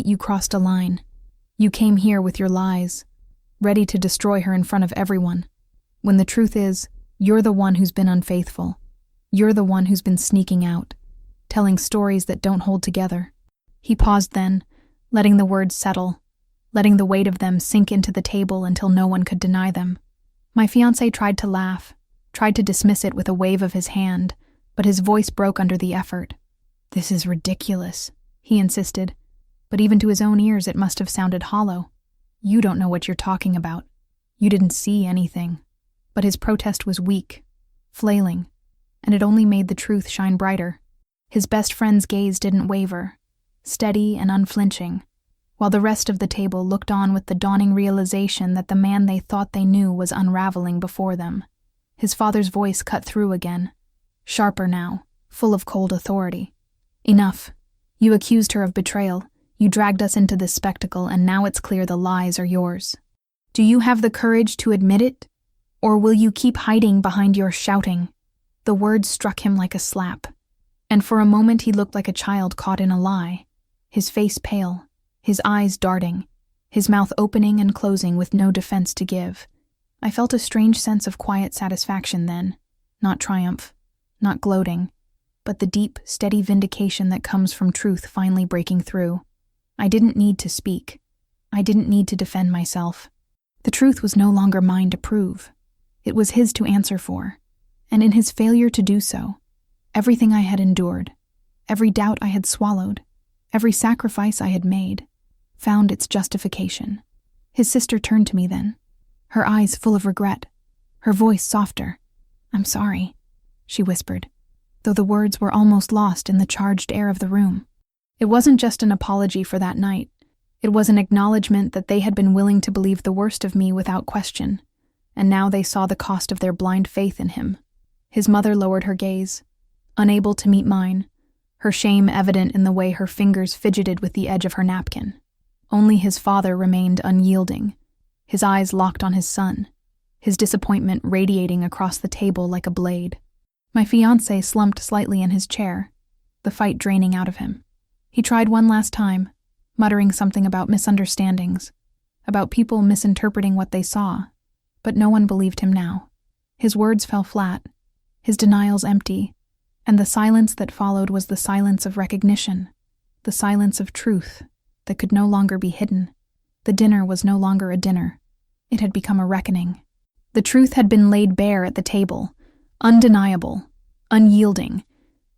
you crossed a line. You came here with your lies, ready to destroy her in front of everyone, when the truth is, you're the one who's been unfaithful. You're the one who's been sneaking out, telling stories that don't hold together." He paused then, letting the words settle, letting the weight of them sink into the table until no one could deny them. My fiancé tried to laugh, tried to dismiss it with a wave of his hand, but his voice broke under the effort. "This is ridiculous," he insisted, but even to his own ears it must have sounded hollow. "You don't know what you're talking about. You didn't see anything." But his protest was weak, flailing, and it only made the truth shine brighter. His best friend's gaze didn't waver, steady and unflinching, while the rest of the table looked on with the dawning realization that the man they thought they knew was unraveling before them. His father's voice cut through again, sharper now, full of cold authority. "Enough. You accused her of betrayal. You dragged us into this spectacle, and now it's clear the lies are yours. Do you have the courage to admit it? Or will you keep hiding behind your shouting?" The words struck him like a slap, and for a moment he looked like a child caught in a lie, his face pale, his eyes darting, his mouth opening and closing with no defense to give. I felt a strange sense of quiet satisfaction then, not triumph, not gloating, but the deep, steady vindication that comes from truth finally breaking through. I didn't need to speak. I didn't need to defend myself. The truth was no longer mine to prove. It was his to answer for, and in his failure to do so, everything I had endured, every doubt I had swallowed, every sacrifice I had made, found its justification. His sister turned to me then, her eyes full of regret, her voice softer. "I'm sorry," she whispered, though the words were almost lost in the charged air of the room. It wasn't just an apology for that night. It was an acknowledgement that they had been willing to believe the worst of me without question, and now they saw the cost of their blind faith in him. His mother lowered her gaze, unable to meet mine, her shame evident in the way her fingers fidgeted with the edge of her napkin. Only his father remained unyielding, his eyes locked on his son, his disappointment radiating across the table like a blade. My fiancé slumped slightly in his chair, the fight draining out of him. He tried one last time, muttering something about misunderstandings, about people misinterpreting what they saw, but no one believed him now. His words fell flat, his denials empty, and the silence that followed was the silence of recognition, the silence of truth that could no longer be hidden. The dinner was no longer a dinner. It had become a reckoning. The truth had been laid bare at the table, undeniable, unyielding,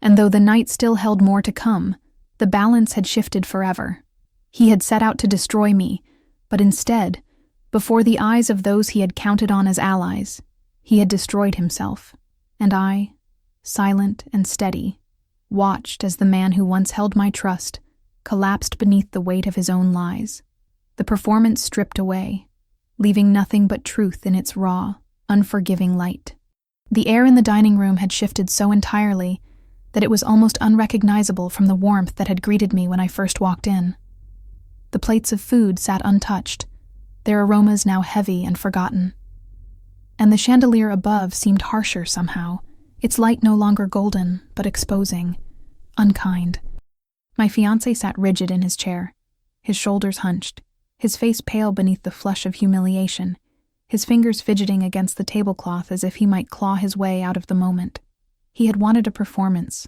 and though the night still held more to come, the balance had shifted forever. He had set out to destroy me, but instead, before the eyes of those he had counted on as allies, he had destroyed himself, and I, silent and steady, watched as the man who once held my trust collapsed beneath the weight of his own lies. The performance stripped away, leaving nothing but truth in its raw, unforgiving light. The air in the dining room had shifted so entirely that it was almost unrecognizable from the warmth that had greeted me when I first walked in. The plates of food sat untouched, their aromas now heavy and forgotten. And the chandelier above seemed harsher somehow, its light no longer golden, but exposing, unkind. My fiancé sat rigid in his chair, his shoulders hunched, his face pale beneath the flush of humiliation, his fingers fidgeting against the tablecloth as if he might claw his way out of the moment. He had wanted a performance,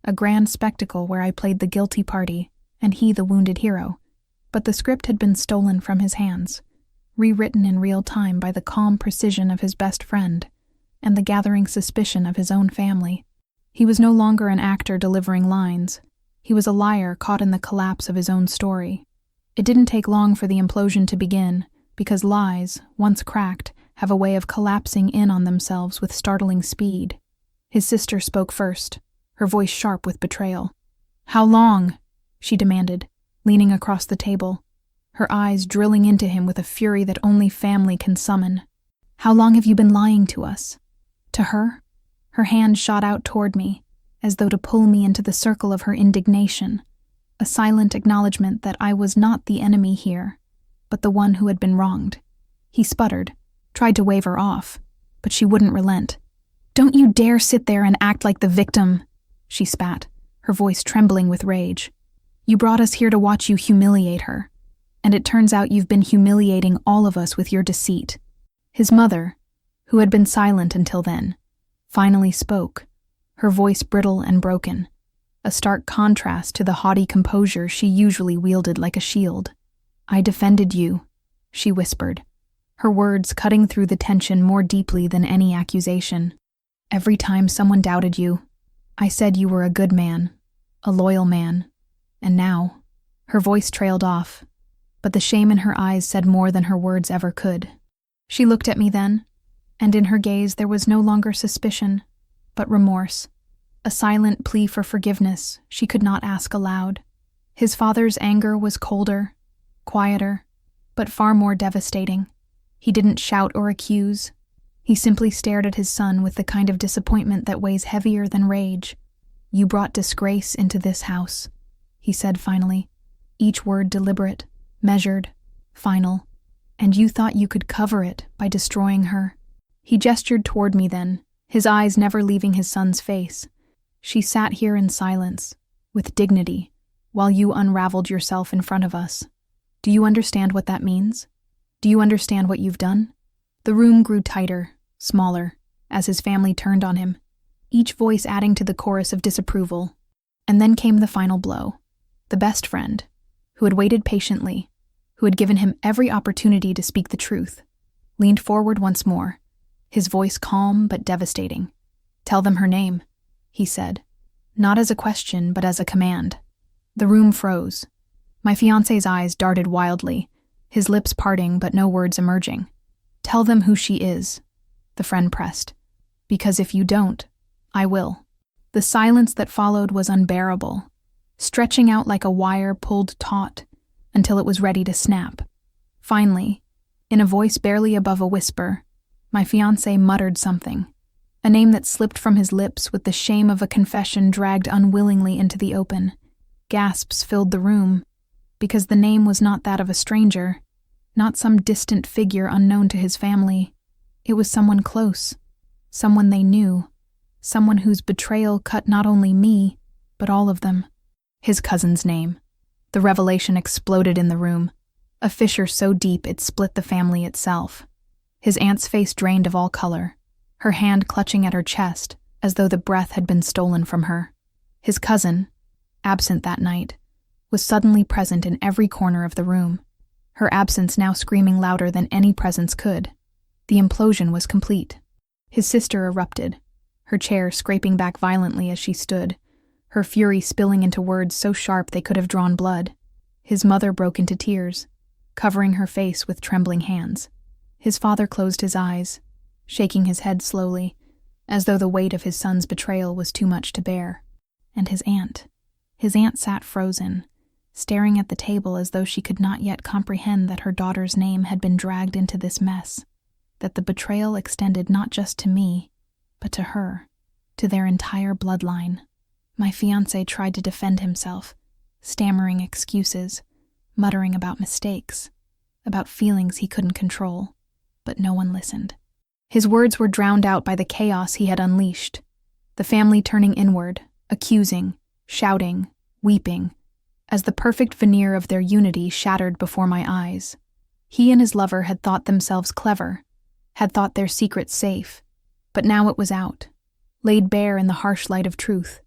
a grand spectacle where I played the guilty party and he the wounded hero, but the script had been stolen from his hands, rewritten in real time by the calm precision of his best friend and the gathering suspicion of his own family. He was no longer an actor delivering lines. He was a liar caught in the collapse of his own story. It didn't take long for the implosion to begin, because lies, once cracked, have a way of collapsing in on themselves with startling speed. His sister spoke first, her voice sharp with betrayal. "How long?" she demanded, leaning across the table, her eyes drilling into him with a fury that only family can summon. "How long have you been lying to us?" To her, her hand shot out toward me, as though to pull me into the circle of her indignation, a silent acknowledgement that I was not the enemy here, but the one who had been wronged. He sputtered, tried to wave her off, but she wouldn't relent. "Don't you dare sit there and act like the victim," she spat, her voice trembling with rage. "You brought us here to watch you humiliate her, and it turns out you've been humiliating all of us with your deceit." His mother, who had been silent until then, finally spoke, her voice brittle and broken, a stark contrast to the haughty composure she usually wielded like a shield. "I defended you," she whispered, her words cutting through the tension more deeply than any accusation. "Every time someone doubted you, I said you were a good man, a loyal man, and now," her voice trailed off, but the shame in her eyes said more than her words ever could. She looked at me then, and in her gaze there was no longer suspicion, but remorse, a silent plea for forgiveness she could not ask aloud. His father's anger was colder, quieter, but far more devastating. He didn't shout or accuse. He simply stared at his son with the kind of disappointment that weighs heavier than rage. "You brought disgrace into this house," he said finally, each word deliberate, measured, final. "And you thought you could cover it by destroying her." He gestured toward me then, his eyes never leaving his son's face. "She sat here in silence, with dignity, while you unraveled yourself in front of us. Do you understand what that means? Do you understand what you've done?" The room grew tighter, smaller, as his family turned on him, each voice adding to the chorus of disapproval. And then came the final blow. The best friend, who had waited patiently, who had given him every opportunity to speak the truth, leaned forward once more, his voice calm but devastating. "Tell them her name," he said, not as a question but as a command. The room froze. My fiancé's eyes darted wildly, his lips parting but no words emerging. "Tell them who she is," the friend pressed, "because if you don't, I will." The silence that followed was unbearable, stretching out like a wire pulled taut until it was ready to snap. Finally, in a voice barely above a whisper, my fiancé muttered something, a name that slipped from his lips with the shame of a confession dragged unwillingly into the open. Gasps filled the room, because the name was not that of a stranger, not some distant figure unknown to his family. It was someone close, someone they knew, someone whose betrayal cut not only me, but all of them. His cousin's name. The revelation exploded in the room, a fissure so deep it split the family itself. His aunt's face drained of all color, her hand clutching at her chest as though the breath had been stolen from her. His cousin, absent that night, was suddenly present in every corner of the room, her absence now screaming louder than any presence could. The implosion was complete. His sister erupted, her chair scraping back violently as she stood, her fury spilling into words so sharp they could have drawn blood. His mother broke into tears, covering her face with trembling hands. His father closed his eyes, shaking his head slowly, as though the weight of his son's betrayal was too much to bear. And his aunt sat frozen, staring at the table as though she could not yet comprehend that her daughter's name had been dragged into this mess, that the betrayal extended not just to me, but to her, to their entire bloodline. My fiancé tried to defend himself, stammering excuses, muttering about mistakes, about feelings he couldn't control, but no one listened. His words were drowned out by the chaos he had unleashed, the family turning inward, accusing, shouting, weeping, as the perfect veneer of their unity shattered before my eyes. He and his lover had thought themselves clever, had thought their secret safe, but now it was out, laid bare in the harsh light of truth,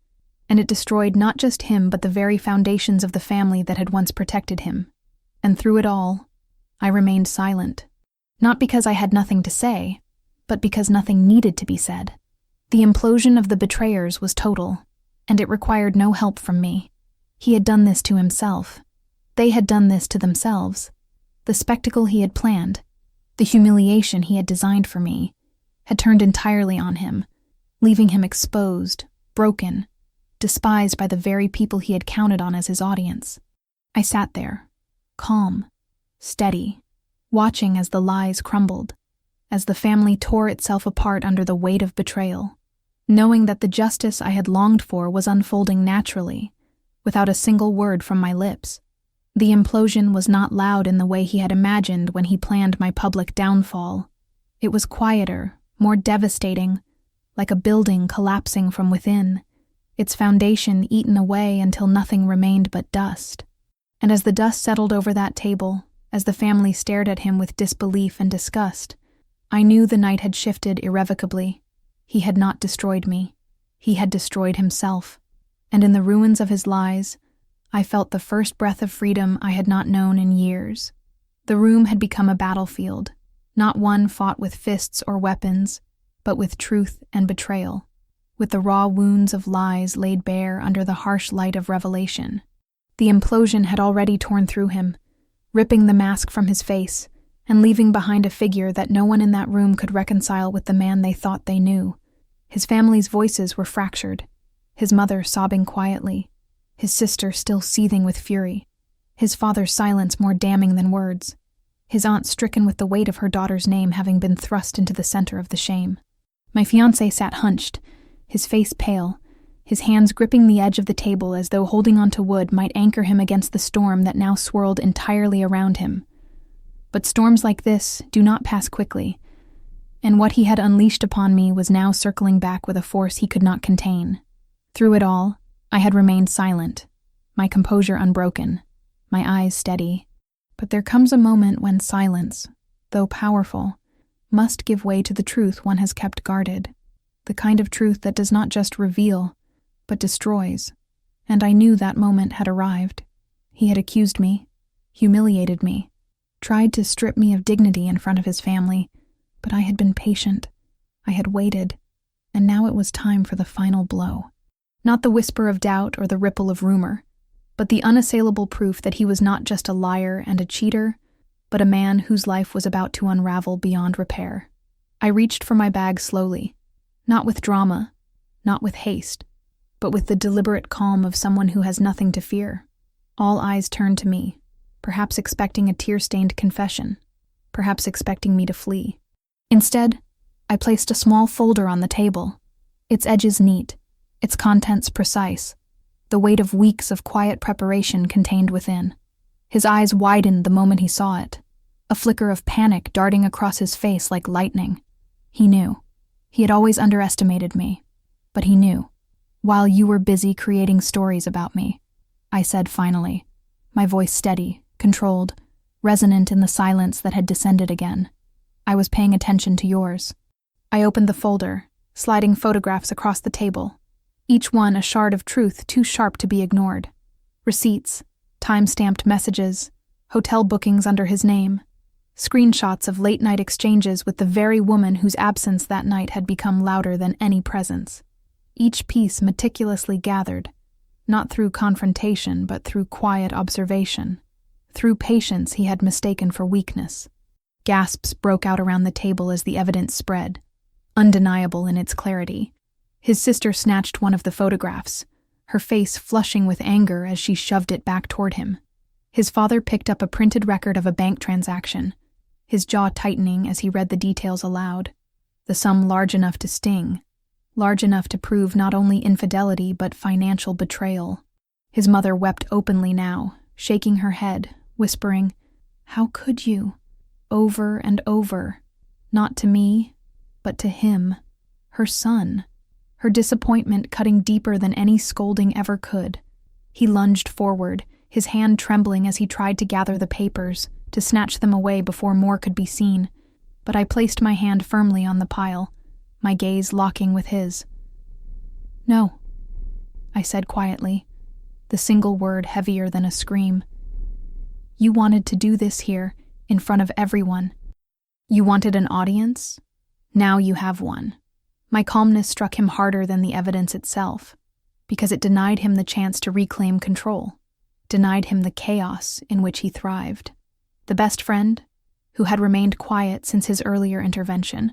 and it destroyed not just him but the very foundations of the family that had once protected him. And through it all, I remained silent, not because I had nothing to say, but because nothing needed to be said. The implosion of the betrayers was total, and it required no help from me. He had done this to himself. They had done this to themselves. The spectacle he had planned, the humiliation he had designed for me, had turned entirely on him, leaving him exposed, broken, despised by the very people he had counted on as his audience. I sat there, calm, steady, watching as the lies crumbled, as the family tore itself apart under the weight of betrayal, knowing that the justice I had longed for was unfolding naturally, without a single word from my lips. The implosion was not loud in the way he had imagined when he planned my public downfall. It was quieter, more devastating, like a building collapsing from within, its foundation eaten away until nothing remained but dust. And as the dust settled over that table, as the family stared at him with disbelief and disgust, I knew the night had shifted irrevocably. He had not destroyed me. He had destroyed himself. And in the ruins of his lies, I felt the first breath of freedom I had not known in years. The room had become a battlefield, not one fought with fists or weapons, but with truth and betrayal, with the raw wounds of lies laid bare under the harsh light of revelation. The implosion had already torn through him, ripping the mask from his face and leaving behind a figure that no one in that room could reconcile with the man they thought they knew. His family's voices were fractured, his mother sobbing quietly, his sister still seething with fury, His father's silence more damning than words. His aunt stricken with the weight of her daughter's name having been thrust into the center of the shame. My fiancé sat hunched, his face pale, his hands gripping the edge of the table as though holding onto wood might anchor him against the storm that now swirled entirely around him. But storms like this do not pass quickly, and what he had unleashed upon me was now circling back with a force he could not contain. Through it all, I had remained silent, my composure unbroken, my eyes steady. But there comes a moment when silence, though powerful, must give way to the truth one has kept guarded, the kind of truth that does not just reveal, but destroys. And I knew that moment had arrived. He had accused me, humiliated me, tried to strip me of dignity in front of his family, but I had been patient. I had waited, and now it was time for the final blow. Not the whisper of doubt or the ripple of rumor, but the unassailable proof that he was not just a liar and a cheater, but a man whose life was about to unravel beyond repair. I reached for my bag slowly, not with drama, not with haste, but with the deliberate calm of someone who has nothing to fear. All eyes turned to me, perhaps expecting a tear-stained confession, perhaps expecting me to flee. Instead, I placed a small folder on the table, its edges neat, its contents precise, the weight of weeks of quiet preparation contained within. His eyes widened the moment he saw it, a flicker of panic darting across his face like lightning. He knew. He had always underestimated me, but he knew. While you were busy creating stories about me, I said finally, my voice steady, controlled, resonant in the silence that had descended again. I was paying attention to yours. I opened the folder, sliding photographs across the table, each one a shard of truth too sharp to be ignored. Receipts, time-stamped messages, hotel bookings under his name, screenshots of late-night exchanges with the very woman whose absence that night had become louder than any presence. Each piece meticulously gathered, not through confrontation but through quiet observation, through patience he had mistaken for weakness. Gasps broke out around the table as the evidence spread, undeniable in its clarity. His sister snatched one of the photographs, her face flushing with anger as she shoved it back toward him. His father picked up a printed record of a bank transaction, his jaw tightening as he read the details aloud. The sum large enough to sting, large enough to prove not only infidelity but financial betrayal. His mother wept openly now, shaking her head, whispering, "How could you?" Over and over. Not to me, but to him, her son. Her disappointment cutting deeper than any scolding ever could. He lunged forward, his hand trembling as he tried to gather the papers, to snatch them away before more could be seen. But I placed my hand firmly on the pile, my gaze locking with his. "No," I said quietly, the single word heavier than a scream. "You wanted to do this here, in front of everyone. You wanted an audience? Now you have one." My calmness struck him harder than the evidence itself, because it denied him the chance to reclaim control, denied him the chaos in which he thrived. The best friend, who had remained quiet since his earlier intervention,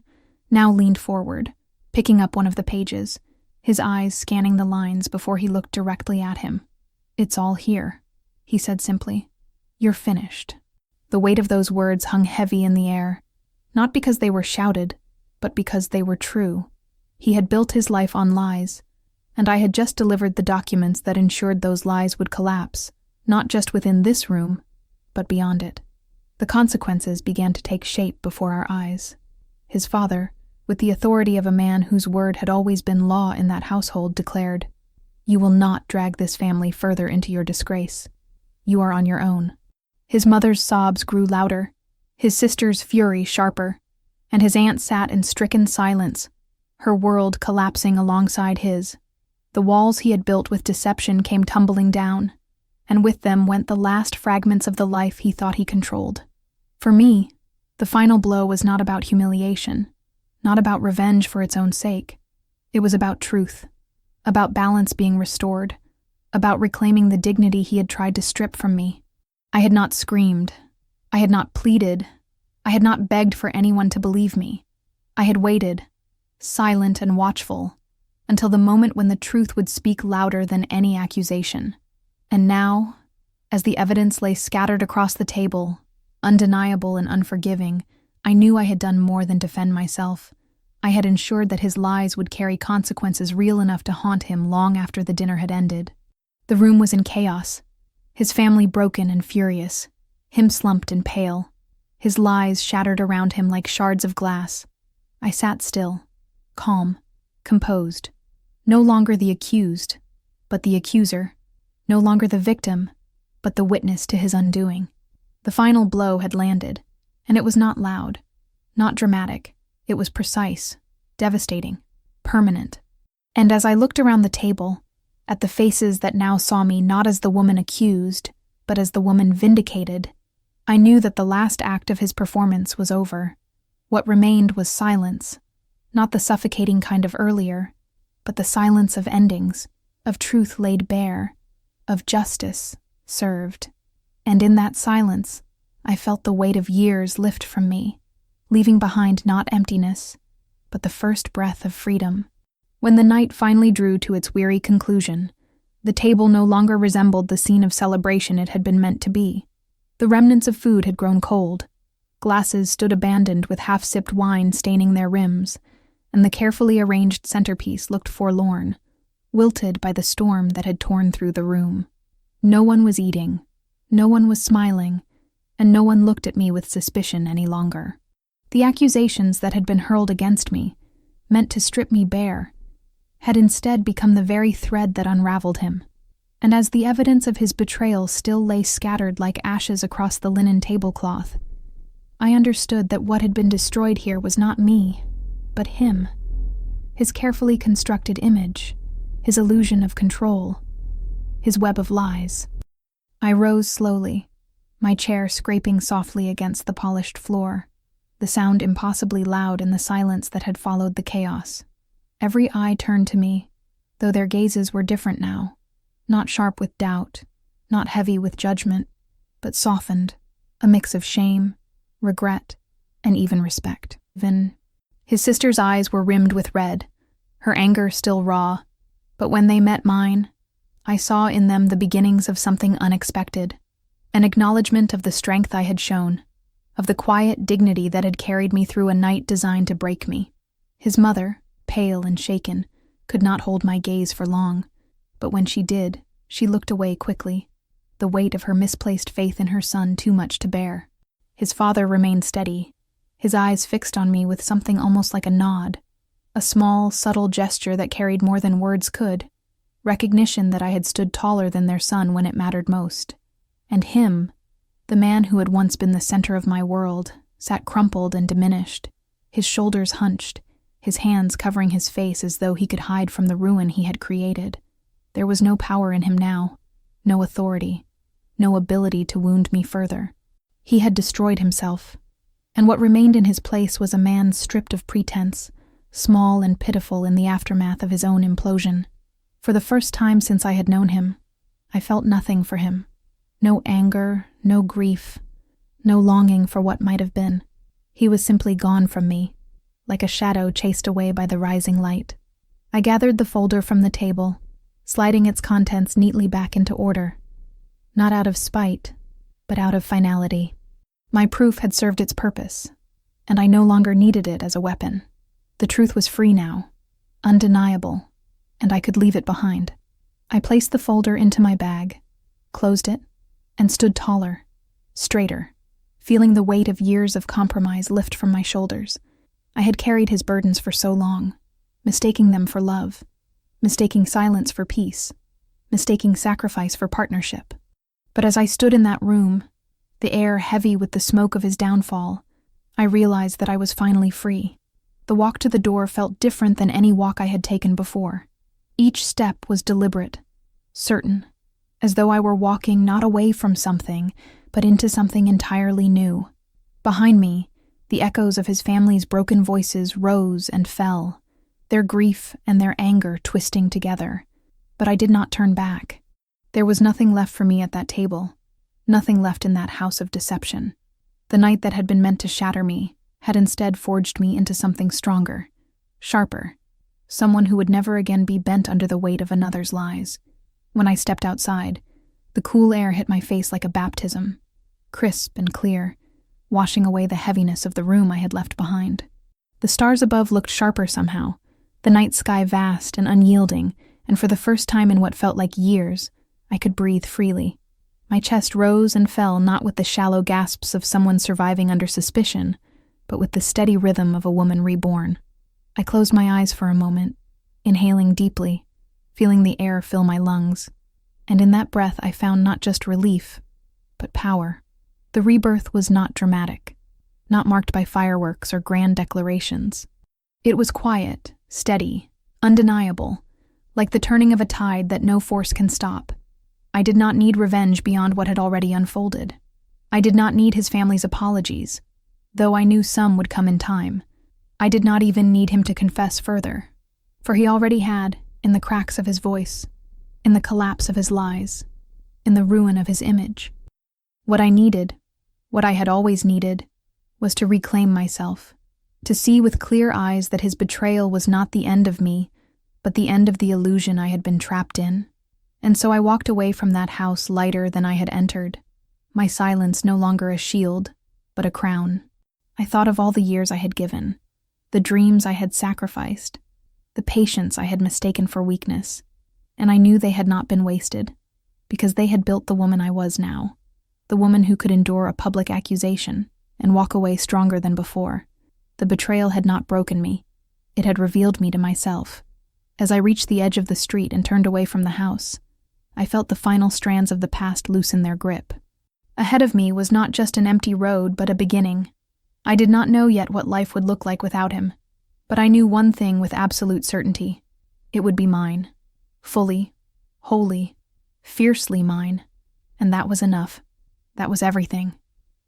now leaned forward, picking up one of the pages, his eyes scanning the lines before he looked directly at him. "It's all here," he said simply. "You're finished." The weight of those words hung heavy in the air, not because they were shouted, but because they were true. He had built his life on lies, and I had just delivered the documents that ensured those lies would collapse, not just within this room, but beyond it. The consequences began to take shape before our eyes. His father, with the authority of a man whose word had always been law in that household, declared, "You will not drag this family further into your disgrace. You are on your own." His mother's sobs grew louder, his sister's fury sharper, and his aunt sat in stricken silence, her world collapsing alongside his. The walls he had built with deception came tumbling down, and with them went the last fragments of the life he thought he controlled. For me, the final blow was not about humiliation, not about revenge for its own sake. It was about truth, about balance being restored, about reclaiming the dignity he had tried to strip from me. I had not screamed. I had not pleaded. I had not begged for anyone to believe me. I had waited, silent and watchful, until the moment when the truth would speak louder than any accusation. And now, As the evidence lay scattered across the table, undeniable and unforgiving, I knew I had done more than defend myself. I had ensured that his lies would carry consequences real enough to haunt him long after the dinner had ended. The room was in chaos, his family broken and furious, him slumped and pale, his lies shattered around him like shards of glass. I sat still, calm, composed, no longer the accused, but the accuser, no longer the victim, but the witness to his undoing. The final blow had landed, and it was not loud, not dramatic. It was precise, devastating, permanent. And as I looked around the table, at the faces that now saw me not as the woman accused, but as the woman vindicated, I knew that the last act of his performance was over. What remained was silence, not the suffocating kind of earlier, but the silence of endings, of truth laid bare, of justice served. And in that silence, I felt the weight of years lift from me, leaving behind not emptiness, but the first breath of freedom. When the night finally drew to its weary conclusion, the table no longer resembled the scene of celebration it had been meant to be. The remnants of food had grown cold, glasses stood abandoned with half-sipped wine staining their rims, and the carefully arranged centerpiece looked forlorn, wilted by the storm that had torn through the room. No one was eating, no one was smiling, and no one looked at me with suspicion any longer. The accusations that had been hurled against me, meant to strip me bare, had instead become the very thread that unraveled him. And as the evidence of his betrayal still lay scattered like ashes across the linen tablecloth, I understood that what had been destroyed here was not me, but him. His carefully constructed image, his illusion of control, his web of lies. I rose slowly, my chair scraping softly against the polished floor, the sound impossibly loud in the silence that had followed the chaos. Every eye turned to me, though their gazes were different now, not sharp with doubt, not heavy with judgment, but softened, a mix of shame, regret, and even respect. His sister's eyes were rimmed with red, her anger still raw, but when they met mine, I saw in them the beginnings of something unexpected, an acknowledgement of the strength I had shown, of the quiet dignity that had carried me through a night designed to break me. His mother, pale and shaken, could not hold my gaze for long, but when she did, she looked away quickly, the weight of her misplaced faith in her son too much to bear. His father remained steady, his eyes fixed on me with something almost like a nod, a small, subtle gesture that carried more than words could, recognition that I had stood taller than their son when it mattered most. And him, the man who had once been the center of my world, sat crumpled and diminished, his shoulders hunched, his hands covering his face as though he could hide from the ruin he had created. There was no power in him now, no authority, no ability to wound me further. He had destroyed himself, and what remained in his place was a man stripped of pretense, small and pitiful in the aftermath of his own implosion. For the first time since I had known him, I felt nothing for him. No anger, no grief, no longing for what might have been. He was simply gone from me, like a shadow chased away by the rising light. I gathered the folder from the table, sliding its contents neatly back into order. Not out of spite, but out of finality. My proof had served its purpose, and I no longer needed it as a weapon. The truth was free now, undeniable, and I could leave it behind. I placed the folder into my bag, closed it, and stood taller, straighter, feeling the weight of years of compromise lift from my shoulders. I had carried his burdens for so long, mistaking them for love, mistaking silence for peace, mistaking sacrifice for partnership. But as I stood in that room, the air heavy with the smoke of his downfall, I realized that I was finally free. The walk to the door felt different than any walk I had taken before. Each step was deliberate, certain, as though I were walking not away from something, but into something entirely new. Behind me, the echoes of his family's broken voices rose and fell, their grief and their anger twisting together. But I did not turn back. There was nothing left for me at that table, nothing left in that house of deception. The night that had been meant to shatter me had instead forged me into something stronger, sharper, someone who would never again be bent under the weight of another's lies. When I stepped outside, The cool air hit my face like a baptism, crisp and clear, washing away the heaviness of the room I had left behind. The stars above looked sharper somehow, the night sky vast and unyielding, and for the first time in what felt like years, I could breathe freely. My chest rose and fell not with the shallow gasps of someone surviving under suspicion, but with the steady rhythm of a woman reborn. I closed my eyes for a moment, inhaling deeply, feeling the air fill my lungs, and in that breath I found not just relief, but power. The rebirth was not dramatic, not marked by fireworks or grand declarations. It was quiet, steady, undeniable, like the turning of a tide that no force can stop. I did not need revenge beyond what had already unfolded. I did not need his family's apologies, though I knew some would come in time. I did not even need him to confess further, for he already had, in the cracks of his voice, in the collapse of his lies, in the ruin of his image. What I needed, what I had always needed, was to reclaim myself, to see with clear eyes that his betrayal was not the end of me, but the end of the illusion I had been trapped in. And so I walked away from that house lighter than I had entered, my silence no longer a shield, but a crown. I thought of all the years I had given, the dreams I had sacrificed, the patience I had mistaken for weakness, and I knew they had not been wasted, because they had built the woman I was now, the woman who could endure a public accusation and walk away stronger than before. The betrayal had not broken me. It had revealed me to myself. As I reached the edge of the street and turned away from the house, I felt the final strands of the past loosen their grip. Ahead of me was not just an empty road, but a beginning. I did not know yet what life would look like without him, but I knew one thing with absolute certainty. It would be mine. Fully, wholly, fiercely mine. And that was enough. That was everything.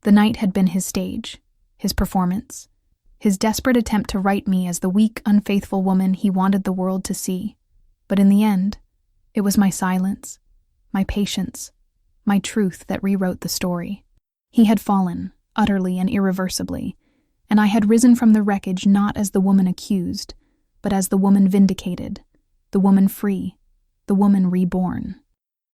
The night had been his stage, his performance, his desperate attempt to right me as the weak, unfaithful woman he wanted the world to see. But in the end, it was my silence, my patience, my truth that rewrote the story. He had fallen, utterly and irreversibly, and I had risen from the wreckage not as the woman accused, but as the woman vindicated, the woman free, the woman reborn.